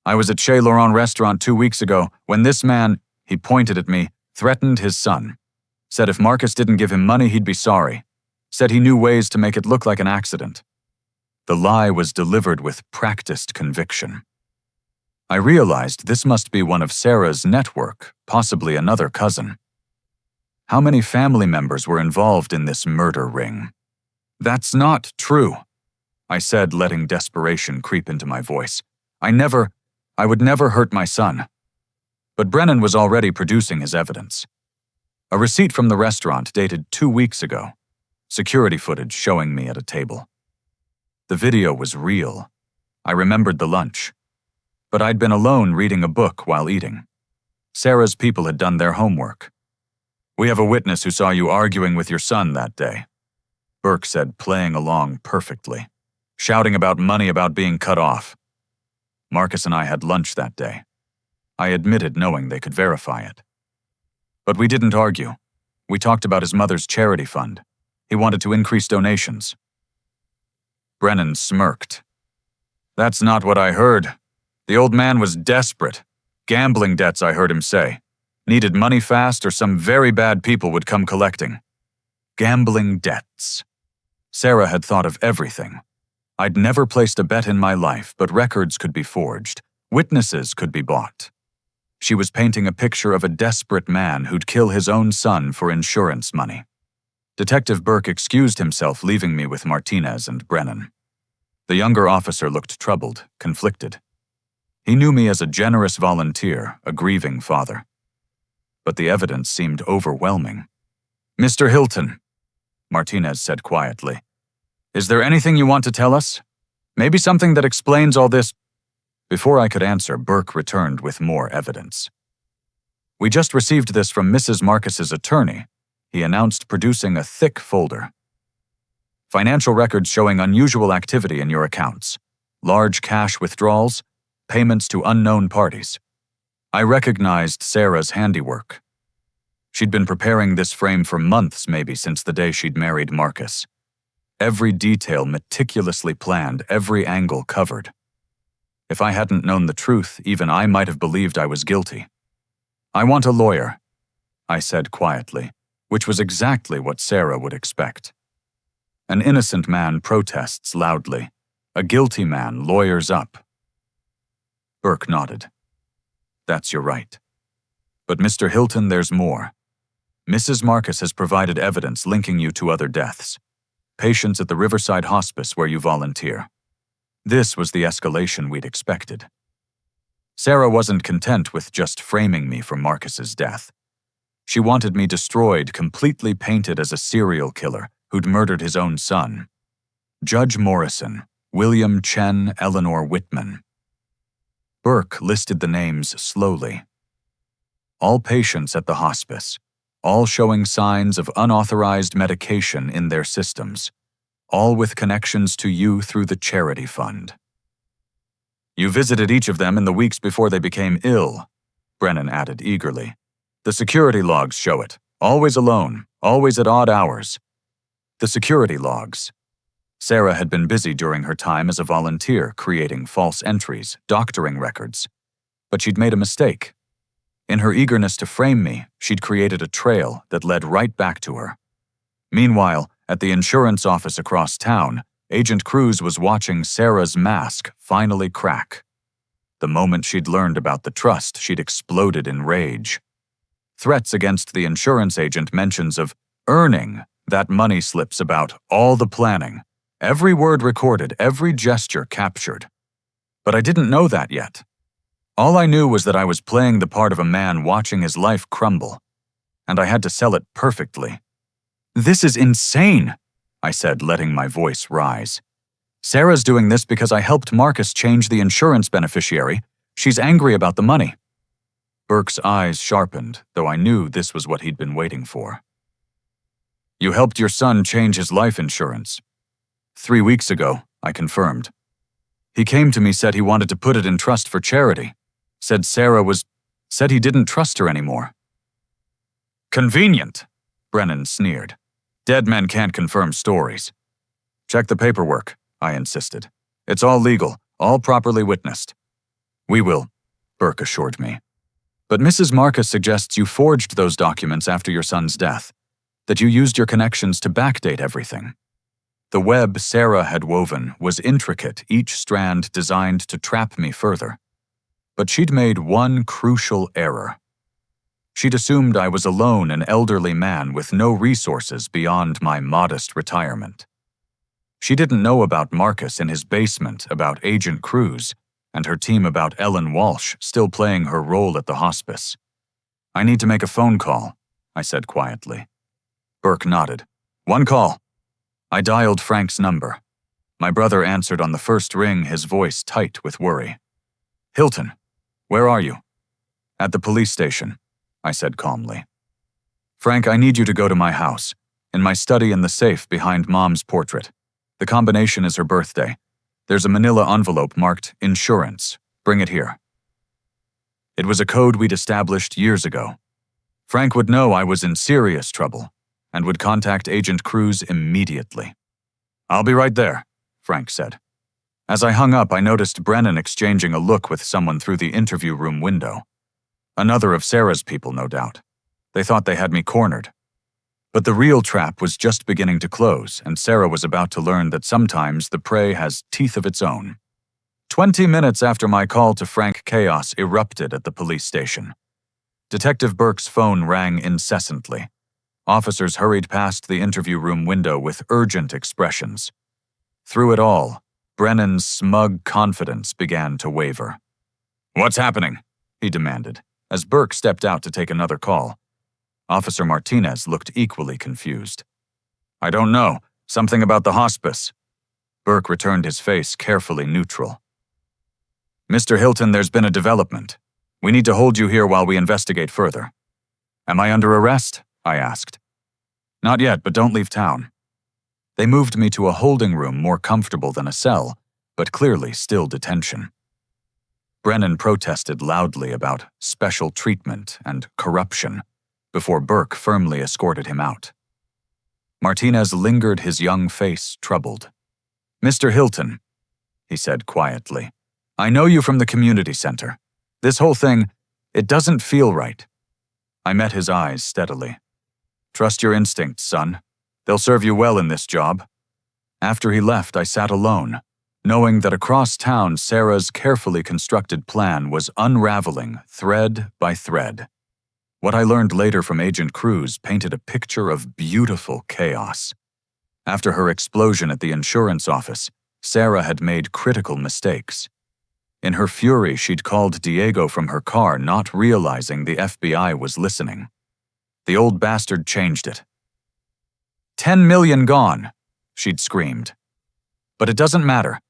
"I was at Chez Laurent restaurant 2 weeks ago when this man," he pointed at me, "threatened his son. Said if Marcus didn't give him money, he'd be sorry. Said he knew ways to make it look like an accident." The lie was delivered with practiced conviction. I realized this must be one of Sarah's network, possibly another cousin. How many family members were involved in this murder ring? "That's not true," I said, letting desperation creep into my voice. I would never hurt my son." But Brennan was already producing his evidence. A receipt from the restaurant dated 2 weeks ago, security footage showing me at a table. The video was real. I remembered the lunch. But I'd been alone reading a book while eating. Sarah's people had done their homework. "We have a witness who saw you arguing with your son that day," Burke said, playing along perfectly, shouting about money about being cut off. Marcus and I had lunch that day. I admitted knowing they could verify it. But we didn't argue. We talked about his mother's charity fund. He wanted to increase donations. Brennan smirked. "That's not what I heard. The old man was desperate. Gambling debts, I heard him say. Needed money fast or some very bad people would come collecting." Gambling debts. Sarah had thought of everything. I'd never placed a bet in my life, but records could be forged. Witnesses could be bought. She was painting a picture of a desperate man who'd kill his own son for insurance money. Detective Burke excused himself, leaving me with Martinez and Brennan. The younger officer looked troubled, conflicted. He knew me as a generous volunteer, a grieving father. But the evidence seemed overwhelming. "Mr. Hilton," Martinez said quietly, "is there anything you want to tell us? Maybe something that explains all this?" Before I could answer, Burke returned with more evidence. "We just received this from Mrs. Marcus's attorney," he announced, producing a thick folder. "Financial records showing unusual activity in your accounts. Large cash withdrawals, payments to unknown parties." I recognized Sarah's handiwork. She'd been preparing this frame for months, maybe since the day she'd married Marcus. Every detail meticulously planned, every angle covered. If I hadn't known the truth, even I might have believed I was guilty. "I want a lawyer," I said quietly, which was exactly what Sarah would expect. An innocent man protests loudly. A guilty man lawyers up. Burke nodded. "That's your right. But Mr. Hilton, there's more. Mrs. Marcus has provided evidence linking you to other deaths. Patients at the Riverside Hospice where you volunteer. This was the escalation we'd expected. Sarah wasn't content with just framing me for Marcus's death. She wanted me destroyed, completely painted as a serial killer who'd murdered his own son. Judge Morrison, William Chen, Eleanor Whitman. Burke listed the names slowly. All patients at the hospice, all showing signs of unauthorized medication in their systems, all with connections to you through the charity fund. "You visited each of them in the weeks before they became ill," Brennan added eagerly. "The security logs show it. Always alone, always at odd hours." The security logs. Sarah had been busy during her time as a volunteer, creating false entries, doctoring records. But she'd made a mistake. In her eagerness to frame me, she'd created a trail that led right back to her. Meanwhile, at the insurance office across town, Agent Cruz was watching Sarah's mask finally crack. The moment she'd learned about the trust, she'd exploded in rage. Threats against the insurance agent, mentions of earning that money slips about all the planning. Every word recorded, every gesture captured. But I didn't know that yet. All I knew was that I was playing the part of a man watching his life crumble, and I had to sell it perfectly. "This is insane," I said, letting my voice rise. "Sarah's doing this because I helped Marcus change the insurance beneficiary. She's angry about the money." Burke's eyes sharpened, though I knew this was what he'd been waiting for. "You helped your son change his life insurance." 3 weeks ago, I confirmed. "He came to me, said he wanted to put it in trust for charity. Said he didn't trust her anymore." "Convenient," Brennan sneered. "Dead men can't confirm stories." "Check the paperwork," I insisted. "It's all legal, all properly witnessed." "We will," Burke assured me. "But Mrs. Marcus suggests you forged those documents after your son's death, that you used your connections to backdate everything." The web Sarah had woven was intricate, each strand designed to trap me further. But she'd made one crucial error. She'd assumed I was alone, an elderly man with no resources beyond my modest retirement. She didn't know about Marcus in his basement, about Agent Cruz, and her team, about Ellen Walsh still playing her role at the hospice. "I need to make a phone call," I said quietly. Burke nodded. "One call." I dialed Frank's number. My brother answered on the first ring, his voice tight with worry. "Hilton, where are you?" "At the police station," I said calmly. "Frank, I need you to go to my house, in my study in the safe behind Mom's portrait. The combination is her birthday. There's a manila envelope marked insurance. Bring it here." It was a code we'd established years ago. Frank would know I was in serious trouble and would contact Agent Cruz immediately. "I'll be right there," Frank said. As I hung up, I noticed Brennan exchanging a look with someone through the interview room window. Another of Sarah's people, no doubt. They thought they had me cornered. But the real trap was just beginning to close, and Sarah was about to learn that sometimes the prey has teeth of its own. 20 minutes after my call to Frank, chaos erupted at the police station. Detective Burke's phone rang incessantly. Officers hurried past the interview room window with urgent expressions. Through it all, Brennan's smug confidence began to waver. "What's happening?" he demanded, as Burke stepped out to take another call. Officer Martinez looked equally confused. "I don't know. Something about the hospice." Burke returned his face carefully neutral. "Mr. Hilton, there's been a development. We need to hold you here while we investigate further." "Am I under arrest?" I asked. "Not yet, but don't leave town." They moved me to a holding room more comfortable than a cell, but clearly still detention. Brennan protested loudly about special treatment and corruption before Burke firmly escorted him out. Martinez lingered, his young face troubled. "Mr. Hilton," he said quietly, "I know you from the community center. This whole thing, it doesn't feel right." I met his eyes steadily. "Trust your instincts, son. They'll serve you well in this job." After he left, I sat alone, knowing that across town Sarah's carefully constructed plan was unraveling thread by thread. What I learned later from Agent Cruz painted a picture of beautiful chaos. After her explosion at the insurance office, Sarah had made critical mistakes. In her fury, she'd called Diego from her car, not realizing the FBI was listening. The old bastard changed it. "10 million gone," she'd screamed. "But it doesn't matter.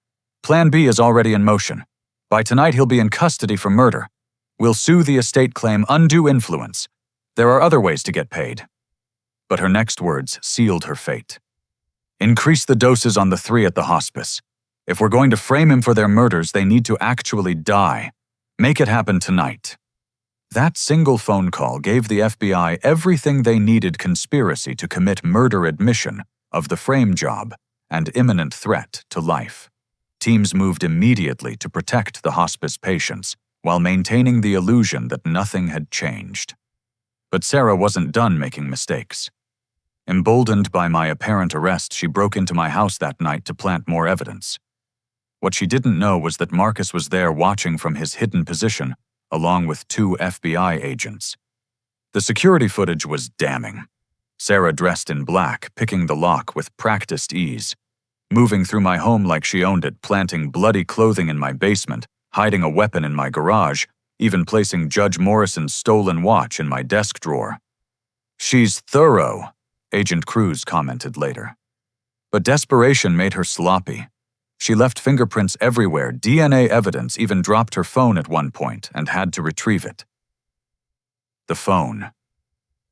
Plan B is already in motion. By tonight he'll be in custody for murder. We'll sue the estate, claim undue influence. There are other ways to get paid." But her next words sealed her fate. "Increase the doses on the 3 at the hospice. If we're going to frame him for their murders, they need to actually die. Make it happen tonight." That single phone call gave the FBI everything they needed: conspiracy to commit murder, admission of the frame job, and imminent threat to life. Teams moved immediately to protect the hospice patients, while maintaining the illusion that nothing had changed. But Sarah wasn't done making mistakes. Emboldened by my apparent arrest, she broke into my house that night to plant more evidence. What she didn't know was that Marcus was there watching from his hidden position, along with 2 FBI agents. The security footage was damning. Sarah dressed in black, picking the lock with practiced ease, moving through my home like she owned it, planting bloody clothing in my basement, hiding a weapon in my garage, even placing Judge Morrison's stolen watch in my desk drawer. "She's thorough," Agent Cruz commented later. But desperation made her sloppy. She left fingerprints everywhere, DNA evidence, even dropped her phone at one point and had to retrieve it. The phone.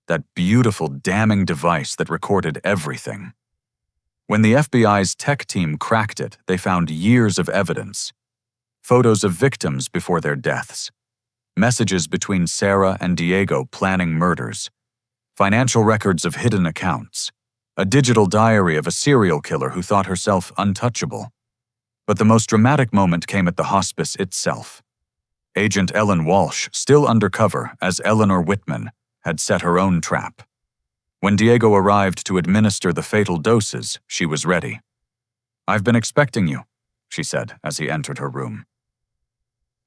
That beautiful, damning device that recorded everything. When the FBI's tech team cracked it, they found years of evidence. Photos of victims before their deaths. Messages between Sarah and Diego planning murders. Financial records of hidden accounts. A digital diary of a serial killer who thought herself untouchable. But the most dramatic moment came at the hospice itself. Agent Ellen Walsh, still undercover as Eleanor Whitman, had set her own trap. When Diego arrived to administer the fatal doses, she was ready. "I've been expecting you," she said as he entered her room.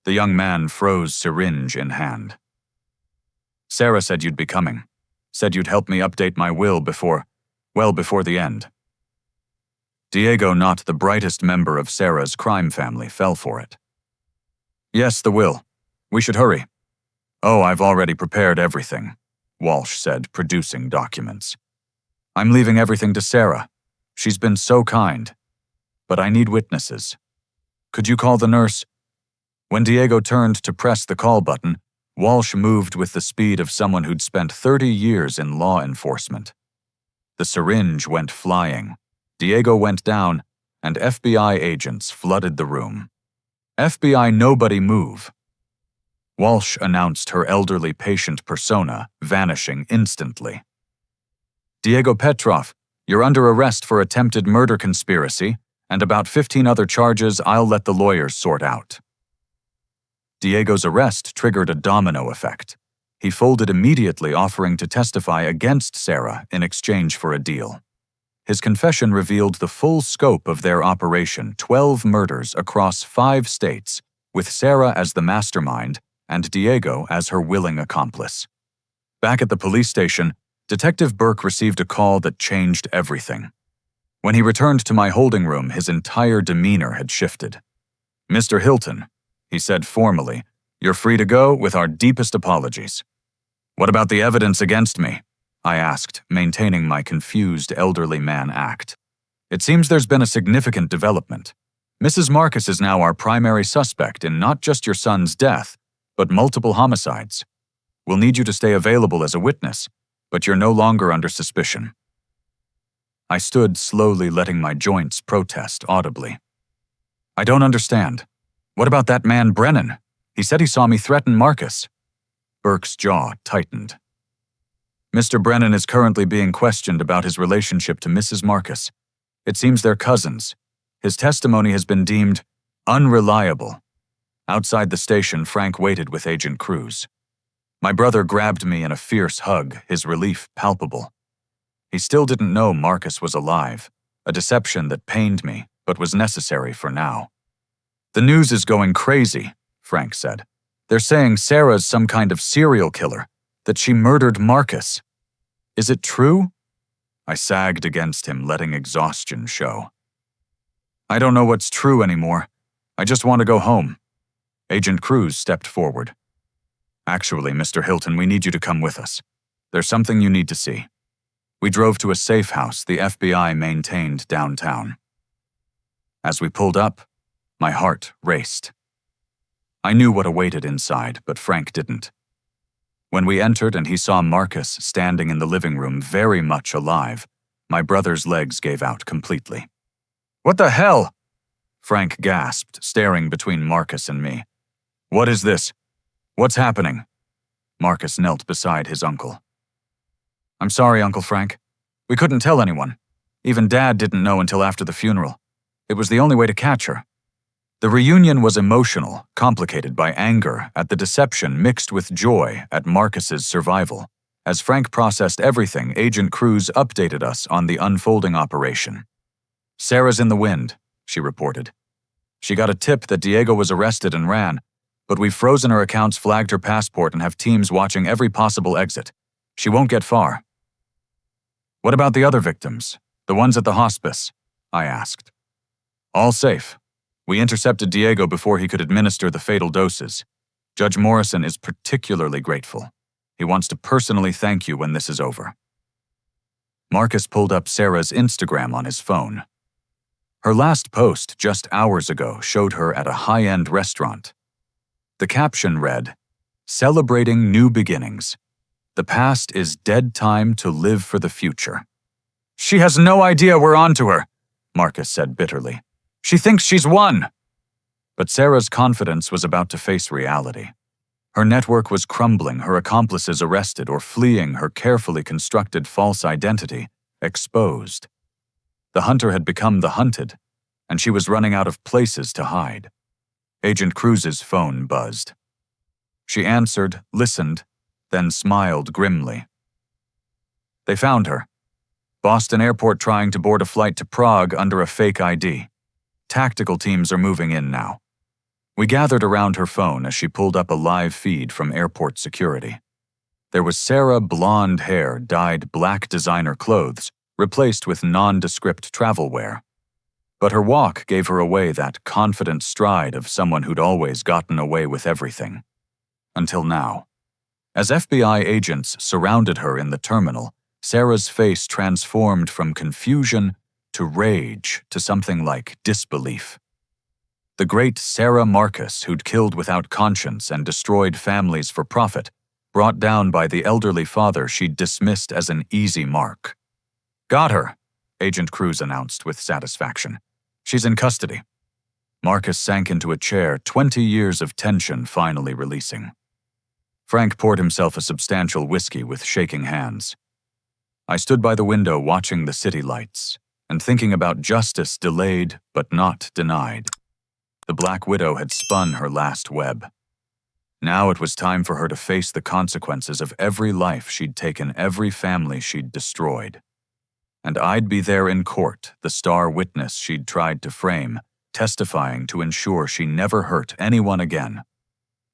The young man froze, syringe in hand. "Sarah said you'd be coming. Said you'd help me update my will before the end." Diego, not the brightest member of Sarah's crime family, fell for it. "Yes, the will. We should hurry." "Oh, I've already prepared everything," Walsh said, producing documents. "I'm leaving everything to Sarah. She's been so kind. But I need witnesses. Could you call the nurse?" When Diego turned to press the call button, Walsh moved with the speed of someone who'd spent 30 years in law enforcement. The syringe went flying. Diego went down, and FBI agents flooded the room. "FBI, nobody move." Walsh announced her elderly patient persona, vanishing instantly. "Diego Petrov, you're under arrest for attempted murder conspiracy, and about 15 other charges I'll let the lawyers sort out." Diego's arrest triggered a domino effect. He folded immediately, offering to testify against Sarah in exchange for a deal. His confession revealed the full scope of their operation: 12 murders across 5 states, with Sarah as the mastermind and Diego as her willing accomplice. Back at the police station, Detective Burke received a call that changed everything. When he returned to my holding room, his entire demeanor had shifted. "Mr. Hilton," he said formally, "you're free to go with our deepest apologies." "What about the evidence against me?" I asked, maintaining my confused elderly man act. "It seems there's been a significant development. Mrs. Marcus is now our primary suspect in not just your son's death, but multiple homicides. We'll need you to stay available as a witness, but you're no longer under suspicion." I stood, slowly letting my joints protest audibly. "I don't understand. What about that man Brennan? He said he saw me threaten Marcus." Burke's jaw tightened. "Mr. Brennan is currently being questioned about his relationship to Mrs. Marcus. It seems they're cousins. His testimony has been deemed unreliable." Outside the station, Frank waited with Agent Cruz. My brother grabbed me in a fierce hug, his relief palpable. He still didn't know Marcus was alive, a deception that pained me, but was necessary for now. "The news is going crazy," Frank said. "They're saying Sarah's some kind of serial killer, that she murdered Marcus. Is it true?" I sagged against him, letting exhaustion show. "I don't know what's true anymore. I just want to go home." Agent Cruz stepped forward. "Actually, Mr. Hilton, we need you to come with us. There's something you need to see." We drove to a safe house the FBI maintained downtown. As we pulled up, my heart raced. I knew what awaited inside, but Frank didn't. When we entered and he saw Marcus standing in the living room very much alive, my brother's legs gave out completely. "What the hell?" Frank gasped, staring between Marcus and me. "What is this? What's happening?" Marcus knelt beside his uncle. "I'm sorry, Uncle Frank. We couldn't tell anyone. Even Dad didn't know until after the funeral. It was the only way to catch her." The reunion was emotional, complicated by anger at the deception mixed with joy at Marcus's survival. As Frank processed everything, Agent Cruz updated us on the unfolding operation. "Sarah's in the wind," she reported. "She got a tip that Diego was arrested and ran, but we've frozen her accounts, flagged her passport, and have teams watching every possible exit. She won't get far." "What about the other victims, the ones at the hospice?" I asked. "All safe. We intercepted Diego before he could administer the fatal doses. Judge Morrison is particularly grateful. He wants to personally thank you when this is over." Marcus pulled up Sarah's Instagram on his phone. Her last post just hours ago showed her at a high-end restaurant. The caption read, "Celebrating new beginnings. The past is dead time to live for the future." "She has no idea we're onto her," Marcus said bitterly. "She thinks she's won." But Sarah's confidence was about to face reality. Her network was crumbling, her accomplices arrested or fleeing, her carefully constructed false identity exposed. The hunter had become the hunted, and she was running out of places to hide. Agent Cruz's phone buzzed. She answered, listened, then smiled grimly. "They found her. Boston Airport trying to board a flight to Prague under a fake ID. Tactical teams are moving in now." We gathered around her phone as she pulled up a live feed from airport security. There was Sarah, blonde hair, dyed black designer clothes, replaced with nondescript travel wear. But her walk gave her away that confident stride of someone who'd always gotten away with everything. Until now. As FBI agents surrounded her in the terminal, Sarah's face transformed from confusion to rage to something like disbelief. The great Sarah Marcus, who'd killed without conscience and destroyed families for profit, brought down by the elderly father she'd dismissed as an easy mark. "Got her," Agent Cruz announced with satisfaction. "She's in custody." Marcus sank into a chair, 20 years of tension finally releasing. Frank poured himself a substantial whiskey with shaking hands. I stood by the window watching the city lights and thinking about justice delayed but not denied. The Black Widow had spun her last web. Now it was time for her to face the consequences of every life she'd taken, every family she'd destroyed. And I'd be there in court, the star witness she'd tried to frame, testifying to ensure she never hurt anyone again.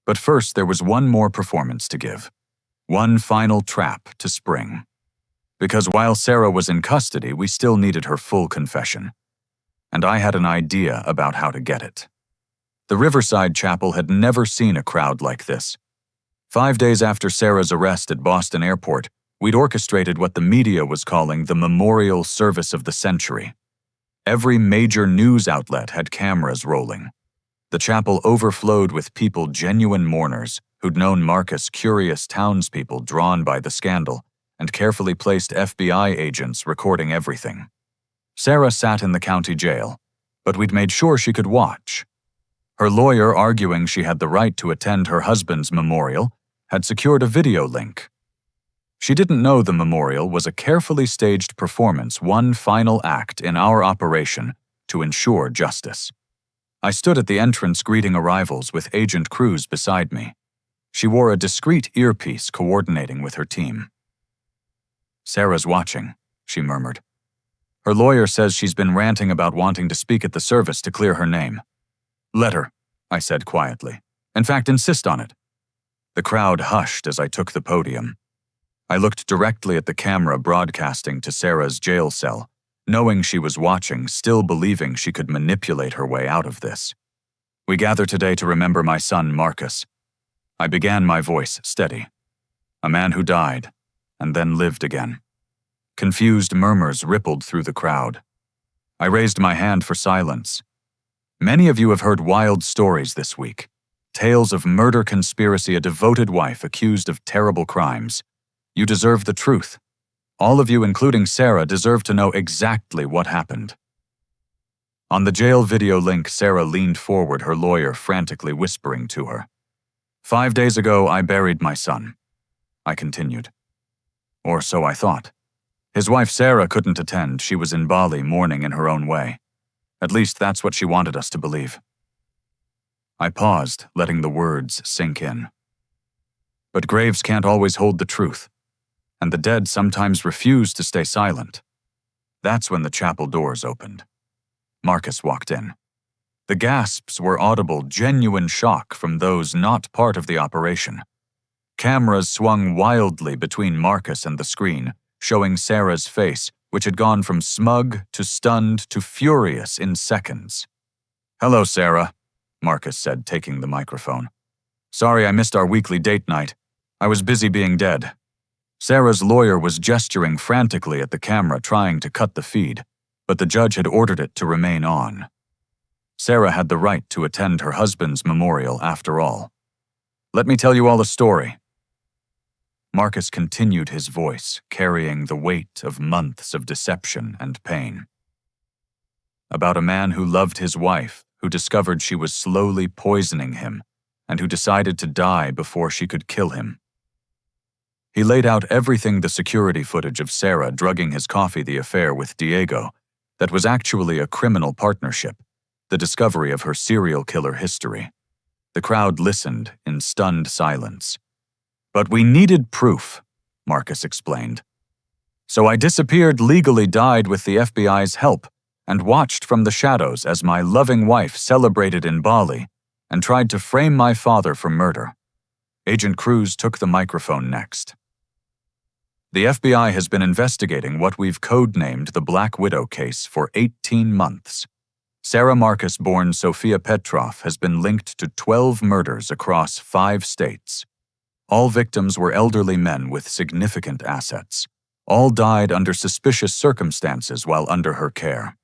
But first, there was one more performance to give. One final trap to spring. Because while Sarah was in custody, we still needed her full confession. And I had an idea about how to get it. The Riverside Chapel had never seen a crowd like this. 5 days after Sarah's arrest at Boston Airport, we'd orchestrated what the media was calling the memorial service of the century. Every major news outlet had cameras rolling. The chapel overflowed with people, genuine mourners, who'd known Marcus, curious townspeople drawn by the scandal, and carefully placed FBI agents recording everything. Sarah sat in the county jail, but we'd made sure she could watch. Her lawyer, arguing she had the right to attend her husband's memorial, had secured a video link. She didn't know the memorial was a carefully staged performance, one final act in our operation to ensure justice. I stood at the entrance greeting arrivals with Agent Cruz beside me. She wore a discreet earpiece coordinating with her team. "Sarah's watching," she murmured. "Her lawyer says she's been ranting about wanting to speak at the service to clear her name." "Let her," I said quietly. "In fact, insist on it." The crowd hushed as I took the podium. I looked directly at the camera broadcasting to Sarah's jail cell, knowing she was watching, still believing she could manipulate her way out of this. "We gather today to remember my son, Marcus." I began, my voice steady. "A man who died, and then lived again." Confused murmurs rippled through the crowd. I raised my hand for silence. Many of you have heard wild stories this week. Tales of murder conspiracy, a devoted wife accused of terrible crimes. You deserve the truth. All of you, including Sarah, deserve to know exactly what happened. On the jail video link, Sarah leaned forward, her lawyer frantically whispering to her. 5 days ago, I buried my son. I continued. Or so I thought. His wife Sarah couldn't attend. She was in Bali mourning in her own way. At least that's what she wanted us to believe. I paused, letting the words sink in. But graves can't always hold the truth, and the dead sometimes refuse to stay silent. That's when the chapel doors opened. Marcus walked in. The gasps were audible, genuine shock from those not part of the operation. Cameras swung wildly between Marcus and the screen, showing Sarah's face, which had gone from smug to stunned to furious in seconds. "Hello, Sarah," Marcus said, taking the microphone. "Sorry I missed our weekly date night. I was busy being dead." Sarah's lawyer was gesturing frantically at the camera, trying to cut the feed, but the judge had ordered it to remain on. Sarah had the right to attend her husband's memorial after all. "Let me tell you all a story." Marcus continued, his voice carrying the weight of months of deception and pain. About a man who loved his wife, who discovered she was slowly poisoning him, and who decided to die before she could kill him. He laid out everything, the security footage of Sarah drugging his coffee, the affair with Diego, that was actually a criminal partnership, the discovery of her serial killer history. The crowd listened in stunned silence. "But we needed proof," Marcus explained. "So I disappeared, legally died with the FBI's help, and watched from the shadows as my loving wife celebrated in Bali and tried to frame my father for murder." Agent Cruz took the microphone next. "The FBI has been investigating what we've codenamed the Black Widow case for 18 months. Sarah Marcus, born Sofia Petrov, has been linked to 12 murders across 5 states. All victims were elderly men with significant assets. All died under suspicious circumstances while under her care.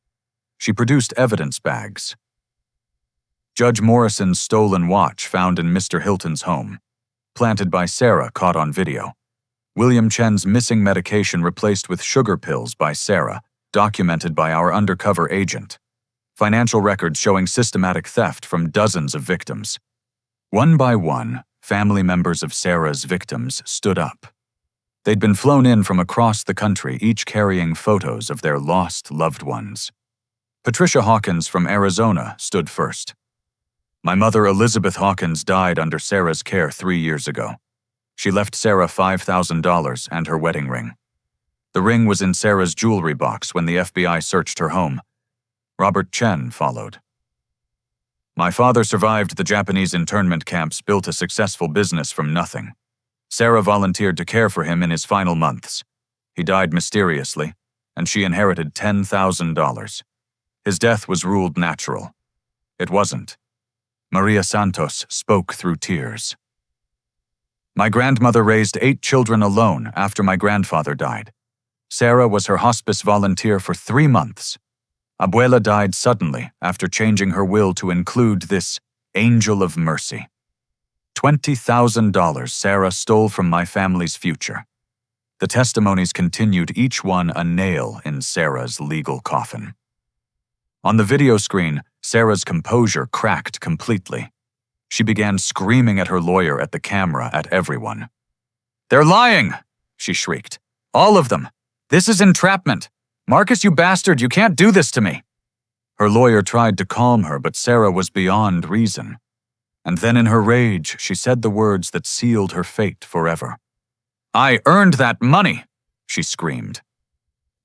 She produced evidence bags. Judge Morrison's stolen watch found in Mr. Hilton's home. Planted by Sarah, caught on video. William Chen's missing medication replaced with sugar pills by Sarah, documented by our undercover agent. Financial records showing systematic theft from dozens of victims. One by one, family members of Sarah's victims stood up. They'd been flown in from across the country, each carrying photos of their lost loved ones. Patricia Hawkins from Arizona stood first. My mother, Elizabeth Hawkins, died under Sarah's care 3 years ago. She left Sarah $5,000 and her wedding ring. The ring was in Sarah's jewelry box when the FBI searched her home. Robert Chen followed. My father survived the Japanese internment camps, built a successful business from nothing. Sarah volunteered to care for him in his final months. He died mysteriously, and she inherited $10,000. His death was ruled natural. It wasn't. Maria Santos spoke through tears. My grandmother raised 8 children alone after my grandfather died. Sarah was her hospice volunteer for 3 months. Abuela died suddenly after changing her will to include this angel of mercy. $20,000 Sarah stole from my family's future. The testimonies continued, each one a nail in Sarah's legal coffin. On the video screen, Sarah's composure cracked completely. She began screaming at her lawyer, at the camera, at everyone. "They're lying!" she shrieked. "All of them! This is entrapment! Marcus, you bastard, you can't do this to me!" Her lawyer tried to calm her, but Sarah was beyond reason. And then in her rage, she said the words that sealed her fate forever. "I earned that money!" she screamed.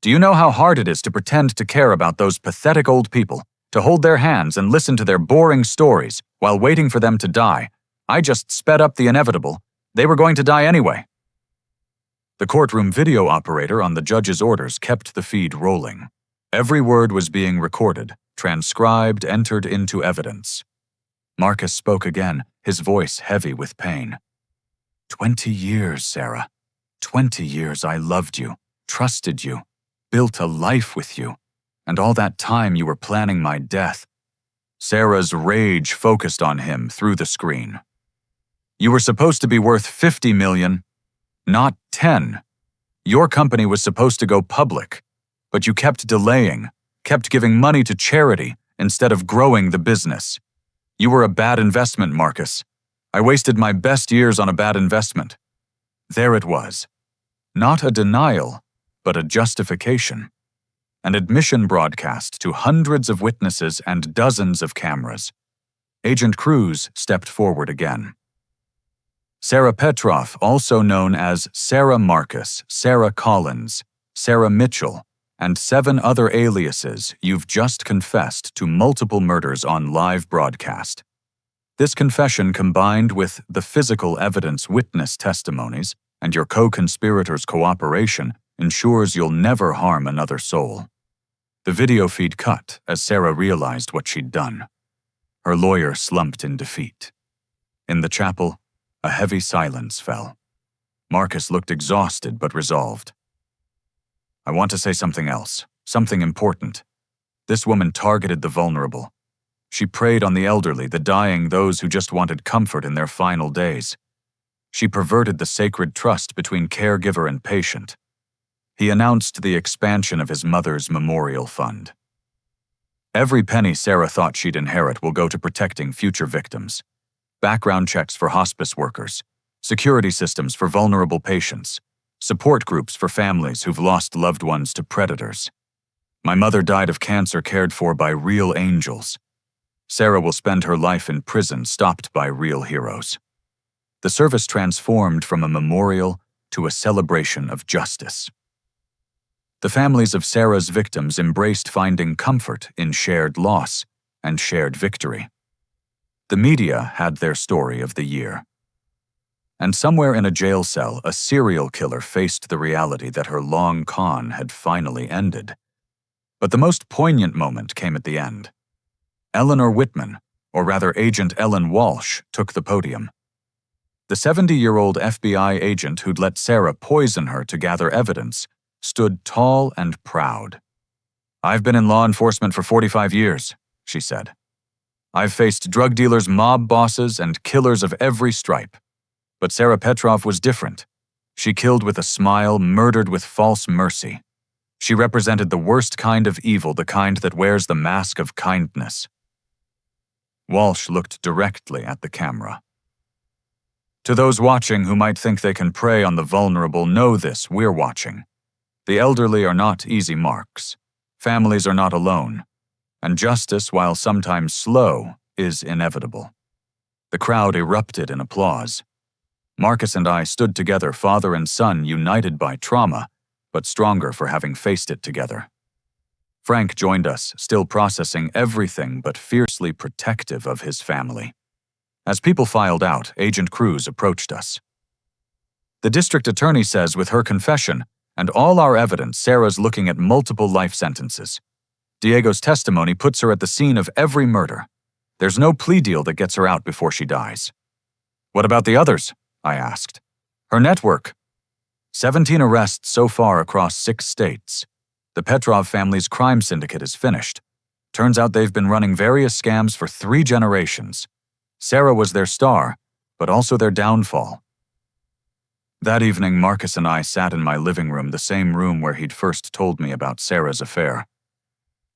"Do you know how hard it is to pretend to care about those pathetic old people, to hold their hands and listen to their boring stories while waiting for them to die? I just sped up the inevitable. They were going to die anyway." The courtroom video operator on the judge's orders kept the feed rolling. Every word was being recorded, transcribed, entered into evidence. Marcus spoke again, his voice heavy with pain. 20 years, Sarah. 20 years I loved you, trusted you, built a life with you, and all that time you were planning my death." Sarah's rage focused on him through the screen. "You were supposed to be worth $50 million, not 10. Your company was supposed to go public, but you kept delaying, kept giving money to charity instead of growing the business. You were a bad investment, Marcus. I wasted my best years on a bad investment." There it was. Not a denial, but a justification. An admission broadcast to hundreds of witnesses and dozens of cameras. Agent Cruz stepped forward again. "Sarah Petroff, also known as Sarah Marcus, Sarah Collins, Sarah Mitchell, and 7 other aliases, you've just confessed to multiple murders on live broadcast. This confession, combined with the physical evidence, witness testimonies, and your co-conspirators' cooperation, ensures you'll never harm another soul." The video feed cut as Sarah realized what she'd done. Her lawyer slumped in defeat. In the chapel, a heavy silence fell. Marcus looked exhausted but resolved. "I want to say something else, something important. This woman targeted the vulnerable. She preyed on the elderly, the dying, those who just wanted comfort in their final days. She perverted the sacred trust between caregiver and patient." He announced the expansion of his mother's memorial fund. "Every penny Sarah thought she'd inherit will go to protecting future victims. Background checks for hospice workers, security systems for vulnerable patients, support groups for families who've lost loved ones to predators. My mother died of cancer cared for by real angels. Sarah will spend her life in prison stopped by real heroes." The service transformed from a memorial to a celebration of justice. The families of Sarah's victims embraced finding comfort in shared loss and shared victory. The media had their story of the year. And somewhere in a jail cell, a serial killer faced the reality that her long con had finally ended. But the most poignant moment came at the end. Eleanor Whitman, or rather Agent Ellen Walsh, took the podium. The 70-year-old FBI agent who'd let Sarah poison her to gather evidence stood tall and proud. "I've been in law enforcement for 45 years, she said. "I've faced drug dealers, mob bosses, and killers of every stripe. But Sarah Petroff was different. She killed with a smile, murdered with false mercy. She represented the worst kind of evil, the kind that wears the mask of kindness." Walsh looked directly at the camera. "To those watching who might think they can prey on the vulnerable, know this, we're watching. The elderly are not easy marks. Families are not alone. And justice, while sometimes slow, is inevitable. The crowd erupted in applause. Marcus and I stood together, father and son, united by trauma, but stronger for having faced it together. Frank joined us, still processing everything but fiercely protective of his family. As people filed out, Agent Cruz approached us. The district attorney says with her confession and all our evidence, Sarah's looking at multiple life sentences. Diego's testimony puts her at the scene of every murder. There's no plea deal that gets her out before she dies. What about the others? I asked. Her network. 17 arrests so far across 6 states. The Petrov family's crime syndicate is finished. Turns out they've been running various scams for 3 generations. Sarah was their star, but also their downfall. That evening, Marcus and I sat in my living room, the same room where he'd first told me about Sarah's affair.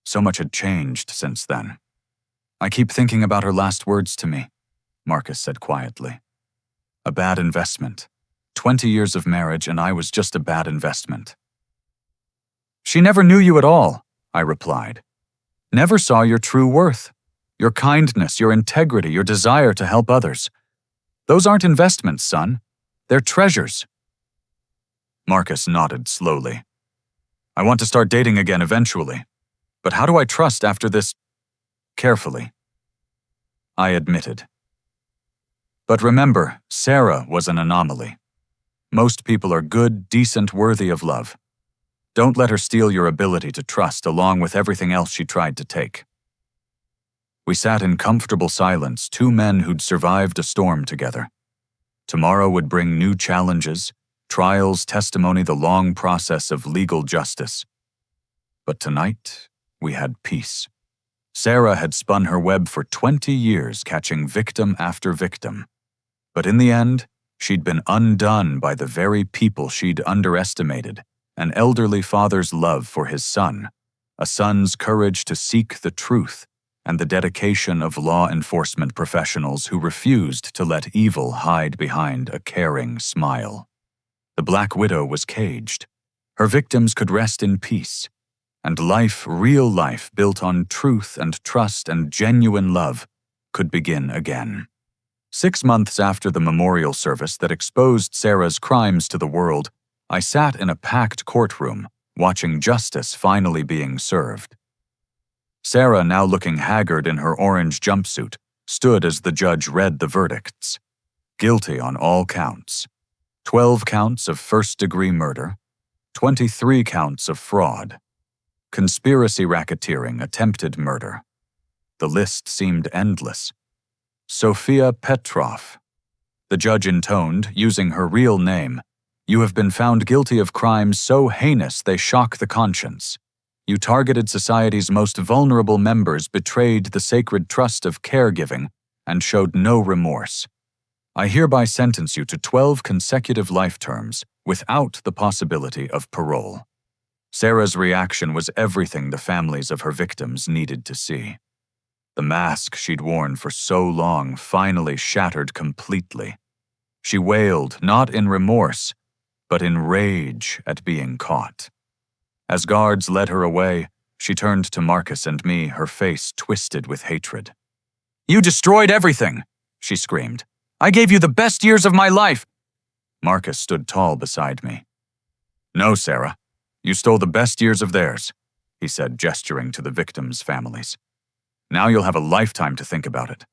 So much had changed since then. I keep thinking about her last words to me, Marcus said quietly. A bad investment. 20 years of marriage and I was just a bad investment. She never knew you at all, I replied. Never saw your true worth. Your kindness, your integrity, your desire to help others. Those aren't investments, son. They're treasures. Marcus nodded slowly. I want to start dating again eventually. But how do I trust after this? Carefully. I admitted. But remember, Sarah was an anomaly. Most people are good, decent, worthy of love. Don't let her steal your ability to trust along with everything else she tried to take. We sat in comfortable silence, 2 men who'd survived a storm together. Tomorrow would bring new challenges, trials, testimony, the long process of legal justice. But tonight, we had peace. Sarah had spun her web for 20 years, catching victim after victim. But in the end, she'd been undone by the very people she'd underestimated: an elderly father's love for his son, a son's courage to seek the truth, and the dedication of law enforcement professionals who refused to let evil hide behind a caring smile. The Black Widow was caged. Her victims could rest in peace. And life, real life, built on truth and trust and genuine love, could begin again. 6 months after the memorial service that exposed Sarah's crimes to the world, I sat in a packed courtroom, watching justice finally being served. Sarah, now looking haggard in her orange jumpsuit, stood as the judge read the verdicts. Guilty on all counts. 12 counts of first-degree murder, 23 counts of fraud, conspiracy, racketeering, attempted murder. The list seemed endless. Sofia Petrov. The judge intoned, using her real name, "You have been found guilty of crimes so heinous they shock the conscience. You targeted society's most vulnerable members, betrayed the sacred trust of caregiving, and showed no remorse. I hereby sentence you to 12 consecutive life terms without the possibility of parole." Sarah's reaction was everything the families of her victims needed to see. The mask she'd worn for so long finally shattered completely. She wailed, not in remorse, but in rage at being caught. As guards led her away, she turned to Marcus and me, her face twisted with hatred. "You destroyed everything," she screamed. "I gave you the best years of my life." Marcus stood tall beside me. "No, Sarah. You stole the best years of theirs," he said, gesturing to the victims' families. "Now you'll have a lifetime to think about it."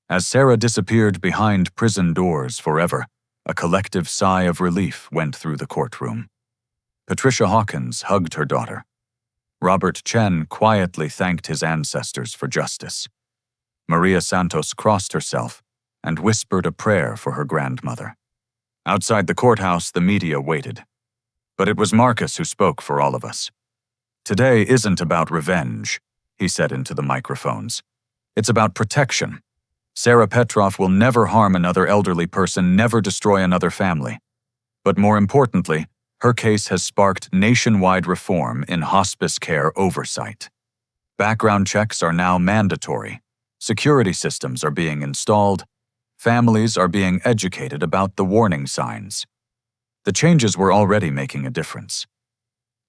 As Sarah disappeared behind prison doors forever, a collective sigh of relief went through the courtroom. Patricia Hawkins hugged her daughter. Robert Chen quietly thanked his ancestors for justice. Maria Santos crossed herself and whispered a prayer for her grandmother. Outside the courthouse, the media waited. But it was Marcus who spoke for all of us. "Today isn't about revenge," he said into the microphones. "It's about protection. Sarah Petrov will never harm another elderly person, never destroy another family. But more importantly, her case has sparked nationwide reform in hospice care oversight. Background checks are now mandatory. Security systems are being installed. Families are being educated about the warning signs. The changes were already making a difference.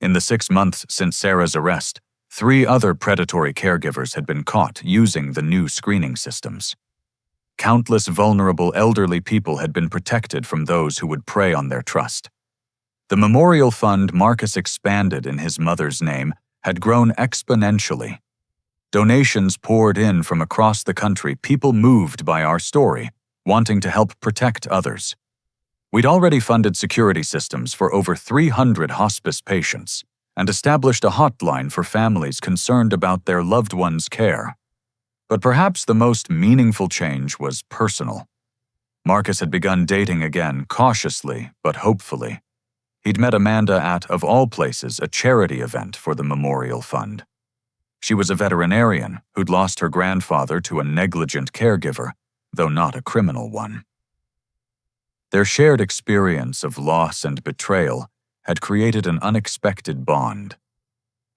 In the 6 months since Sarah's arrest, 3 other predatory caregivers had been caught using the new screening systems. Countless vulnerable elderly people had been protected from those who would prey on their trust. The memorial fund Marcus expanded in his mother's name had grown exponentially. Donations poured in from across the country, people moved by our story, wanting to help protect others. We'd already funded security systems for over 300 hospice patients and established a hotline for families concerned about their loved ones' care. But perhaps the most meaningful change was personal. Marcus had begun dating again, cautiously but hopefully. He'd met Amanda at, of all places, a charity event for the Memorial Fund. She was a veterinarian who'd lost her grandfather to a negligent caregiver, though not a criminal one. Their shared experience of loss and betrayal had created an unexpected bond.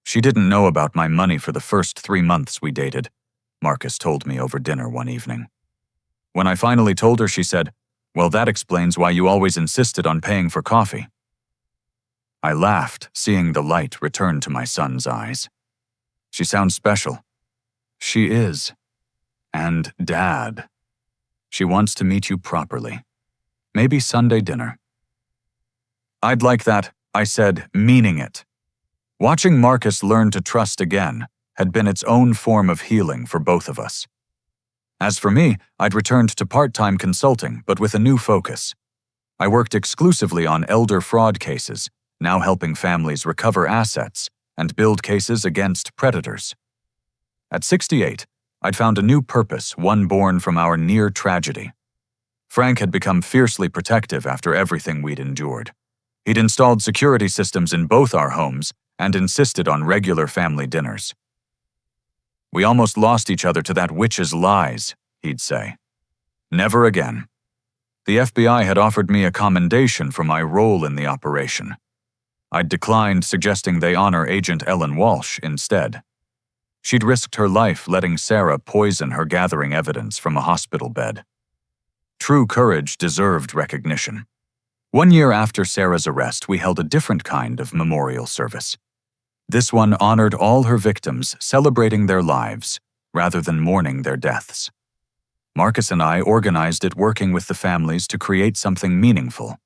She didn't know about my money for the first 3 months we dated, Marcus told me over dinner one evening. When I finally told her, she said, "Well, that explains why you always insisted on paying for coffee." I laughed, seeing the light return to my son's eyes. "She sounds special." "She is. And Dad. She wants to meet you properly. Maybe Sunday dinner." "I'd like that," I said, meaning it. Watching Marcus learn to trust again had been its own form of healing for both of us. As for me, I'd returned to part-time consulting, but with a new focus. I worked exclusively on elder fraud cases, now helping families recover assets and build cases against predators. At 68, I'd found a new purpose, one born from our near tragedy. Frank had become fiercely protective after everything we'd endured. He'd installed security systems in both our homes and insisted on regular family dinners. "We almost lost each other to that witch's lies," he'd say. "Never again." The FBI had offered me a commendation for my role in the operation. I'd declined, suggesting they honor Agent Ellen Walsh instead. She'd risked her life letting Sarah poison her gathering evidence from a hospital bed. True courage deserved recognition. 1 year after Sarah's arrest, we held a different kind of memorial service. This one honored all her victims, celebrating their lives, rather than mourning their deaths. Marcus and I organized it, working with the families to create something meaningful.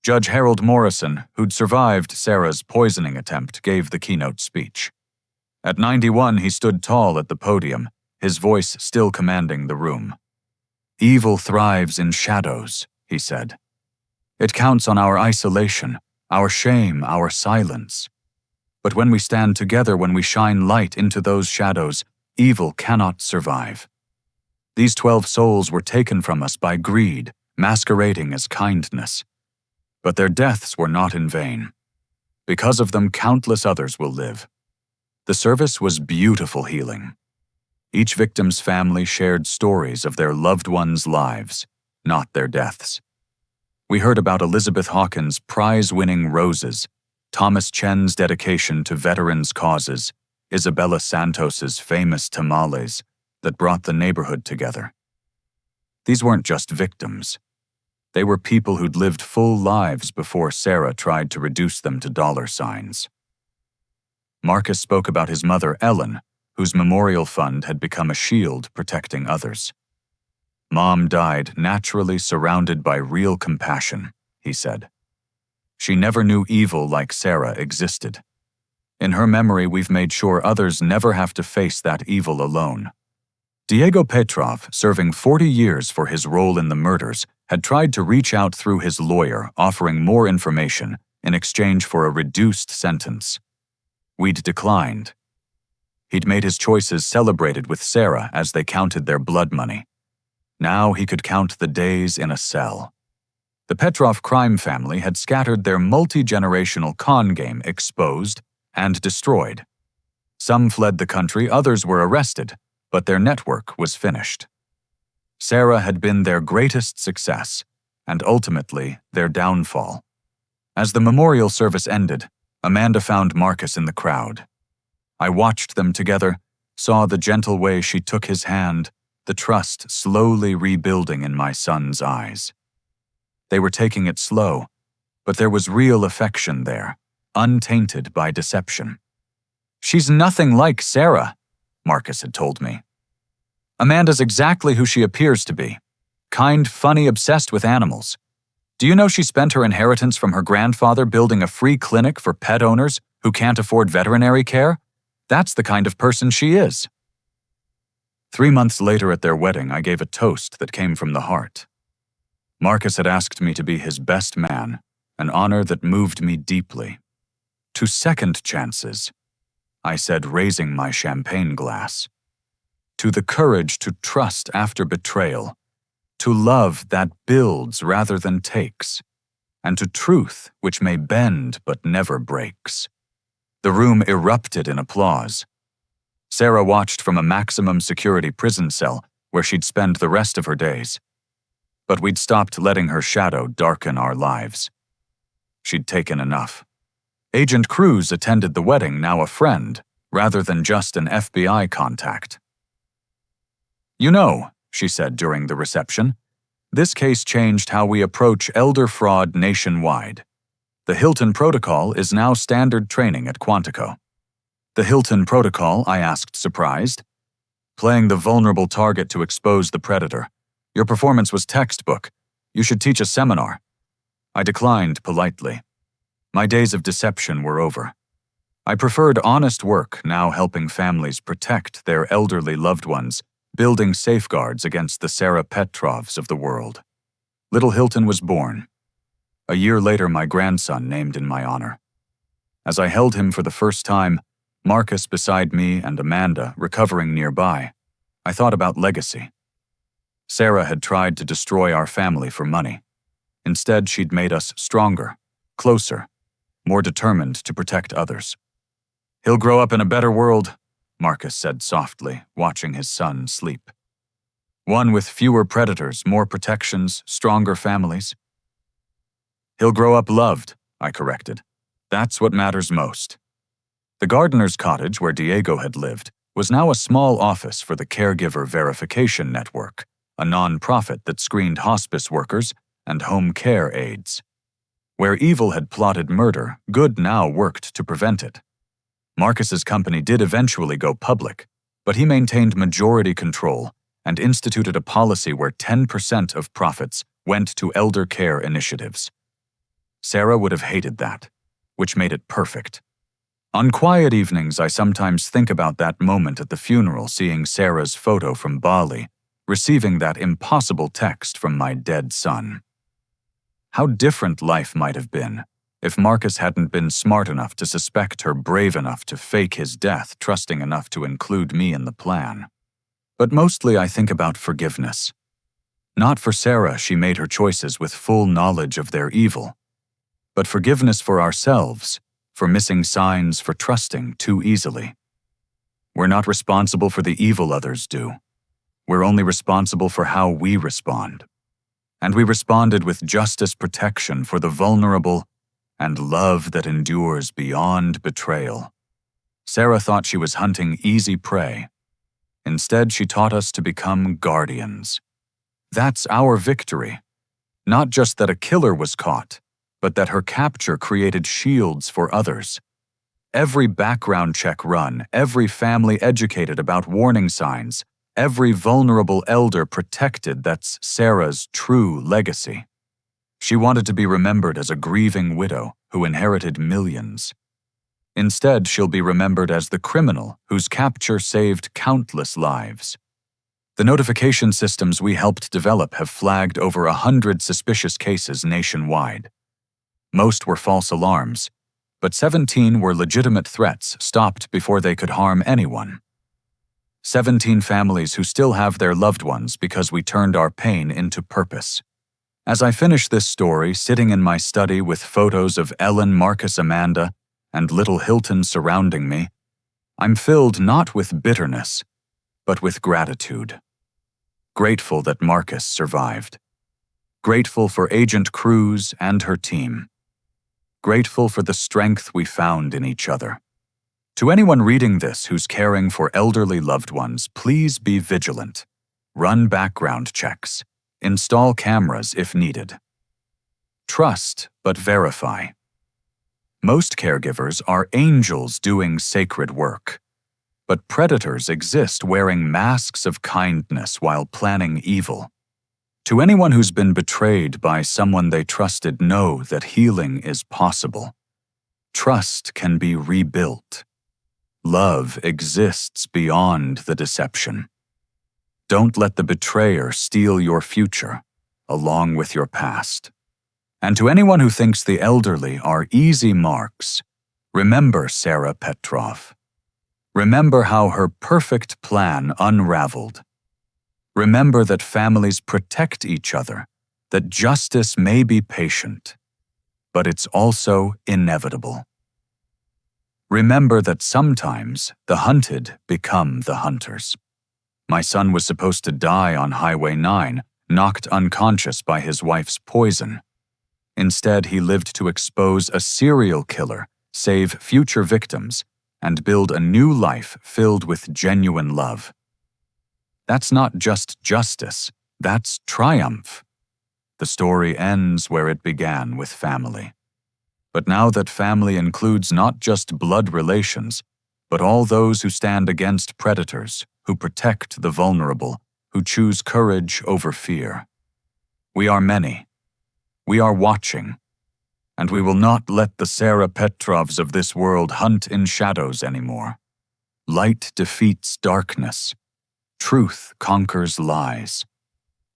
Judge Harold Morrison, who'd survived Sarah's poisoning attempt, gave the keynote speech. At 91, he stood tall at the podium, his voice still commanding the room. "Evil thrives in shadows," he said. "It counts on our isolation, our shame, our silence. But when we stand together, when we shine light into those shadows, evil cannot survive. These 12 souls were taken from us by greed, masquerading as kindness. But their deaths were not in vain. Because of them, countless others will live." The service was beautiful healing. Each victim's family shared stories of their loved ones' lives, not their deaths. We heard about Elizabeth Hawkins' prize-winning roses, Thomas Chen's dedication to veterans' causes, Isabella Santos's famous tamales that brought the neighborhood together. These weren't just victims. They were people who'd lived full lives before Sarah tried to reduce them to dollar signs. Marcus spoke about his mother, Ellen, whose memorial fund had become a shield protecting others. "Mom died naturally surrounded by real compassion," he said. "She never knew evil like Sarah existed. In her memory, we've made sure others never have to face that evil alone." Diego Petrov, serving 40 years for his role in the murders, had tried to reach out through his lawyer, offering more information in exchange for a reduced sentence. We'd declined. He'd made his choices, celebrated with Sarah as they counted their blood money. Now he could count the days in a cell. The Petrov crime family had scattered their multi-generational con game, exposed and destroyed. Some fled the country, others were arrested, but their network was finished. Sarah had been their greatest success, and ultimately their downfall. As the memorial service ended, Amanda found Marcus in the crowd. I watched them together, saw the gentle way she took his hand, the trust slowly rebuilding in my son's eyes. They were taking it slow, but there was real affection there, untainted by deception. "She's nothing like Sarah," Marcus had told me. "Amanda's exactly who she appears to be. Kind, funny, obsessed with animals. Do you know she spent her inheritance from her grandfather building a free clinic for pet owners who can't afford veterinary care? That's the kind of person she is." 3 months later at their wedding, I gave a toast that came from the heart. Marcus had asked me to be his best man, an honor that moved me deeply. "To second chances," I said, raising my champagne glass. "To the courage to trust after betrayal, to love that builds rather than takes, and to truth which may bend but never breaks." The room erupted in applause. Sarah watched from a maximum security prison cell where she'd spend the rest of her days. But we'd stopped letting her shadow darken our lives. She'd taken enough. Agent Cruz attended the wedding, now a friend, rather than just an FBI contact. "You know," she said during the reception, "this case changed how we approach elder fraud nationwide. The Hilton Protocol is now standard training at Quantico." "The Hilton Protocol?" I asked, surprised. "Playing the vulnerable target to expose the predator. Your performance was textbook. You should teach a seminar." I declined politely. My days of deception were over. I preferred honest work, now helping families protect their elderly loved ones, building safeguards against the Sarah Petrovs of the world. Little Hilton was born. A year later, my grandson named in my honor. As I held him for the first time, Marcus beside me and Amanda recovering nearby, I thought about legacy. Sarah had tried to destroy our family for money. Instead, she'd made us stronger, closer, more determined to protect others. "He'll grow up in a better world," Marcus said softly, watching his son sleep. "One with fewer predators, more protections, stronger families." "He'll grow up loved," I corrected. "That's what matters most." The gardener's cottage where Diego had lived was now a small office for the Caregiver Verification Network, a non-profit that screened hospice workers and home care aides. Where evil had plotted murder, good now worked to prevent it. Marcus's company did eventually go public, but he maintained majority control and instituted a policy where 10% of profits went to elder care initiatives. Sarah would have hated that, which made it perfect. On quiet evenings, I sometimes think about that moment at the funeral, seeing Sarah's photo from Bali, receiving that impossible text from my dead son. How different life might have been if Marcus hadn't been smart enough to suspect her, brave enough to fake his death, trusting enough to include me in the plan. But mostly I think about forgiveness. Not for Sarah, she made her choices with full knowledge of their evil, but forgiveness for ourselves, for missing signs, for trusting too easily. We're not responsible for the evil others do. We're only responsible for how we respond. And we responded with justice, protection for the vulnerable, and love that endures beyond betrayal. Sarah thought she was hunting easy prey. Instead, she taught us to become guardians. That's our victory. Not just that a killer was caught, but that her capture created shields for others. Every background check run, every family educated about warning signs, every vulnerable elder protected, that's Sarah's true legacy. She wanted to be remembered as a grieving widow who inherited millions. Instead, she'll be remembered as the criminal whose capture saved countless lives. The notification systems we helped develop have flagged over 100 suspicious cases nationwide. Most were false alarms, but 17 were legitimate threats stopped before they could harm anyone. 17 families who still have their loved ones because we turned our pain into purpose. As I finish this story, sitting in my study with photos of Ellen, Marcus, Amanda, and little Hilton surrounding me, I'm filled not with bitterness, but with gratitude. Grateful that Marcus survived. Grateful for Agent Cruz and her team. Grateful for the strength we found in each other. To anyone reading this who's caring for elderly loved ones, please be vigilant. Run background checks. Install cameras if needed. Trust, but verify. Most caregivers are angels doing sacred work. But predators exist wearing masks of kindness while planning evil. To anyone who's been betrayed by someone they trusted, know that healing is possible. Trust can be rebuilt. Love exists beyond the deception. Don't let the betrayer steal your future, along with your past. And to anyone who thinks the elderly are easy marks, remember Sarah Petrov. Remember how her perfect plan unraveled. Remember that families protect each other, that justice may be patient, but it's also inevitable. Remember that sometimes the hunted become the hunters. My son was supposed to die on Highway 9, knocked unconscious by his wife's poison. Instead, he lived to expose a serial killer, save future victims, and build a new life filled with genuine love. That's not just justice, that's triumph. The story ends where it began, with family. But now that family includes not just blood relations, but all those who stand against predators, who protect the vulnerable, who choose courage over fear. We are many. We are watching. And we will not let the Sarah Petrovs of this world hunt in shadows anymore. Light defeats darkness. Truth conquers lies.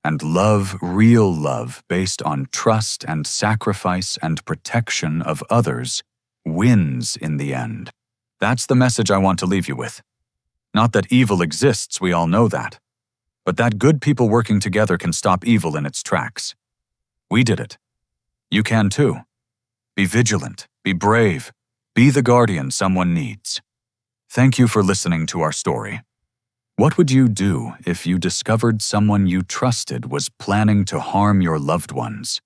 And love, real love based on trust and sacrifice and protection of others, wins in the end. That's the message I want to leave you with. Not that evil exists, we all know that. But that good people working together can stop evil in its tracks. We did it. You can too. Be vigilant, be brave, be the guardian someone needs. Thank you for listening to our story. What would you do if you discovered someone you trusted was planning to harm your loved ones?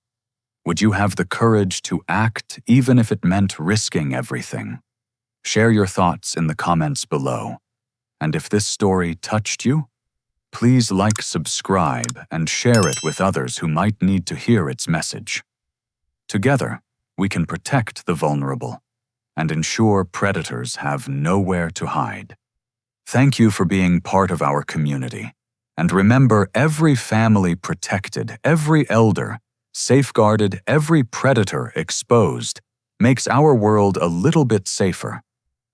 Would you have the courage to act even if it meant risking everything? Share your thoughts in the comments below. And if this story touched you, please like, subscribe, and share it with others who might need to hear its message. Together, we can protect the vulnerable and ensure predators have nowhere to hide. Thank you for being part of our community. And remember, every family protected, every elder safeguarded, every predator exposed makes our world a little bit safer.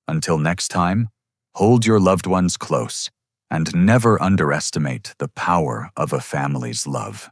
Until next time, hold your loved ones close and never underestimate the power of a family's love.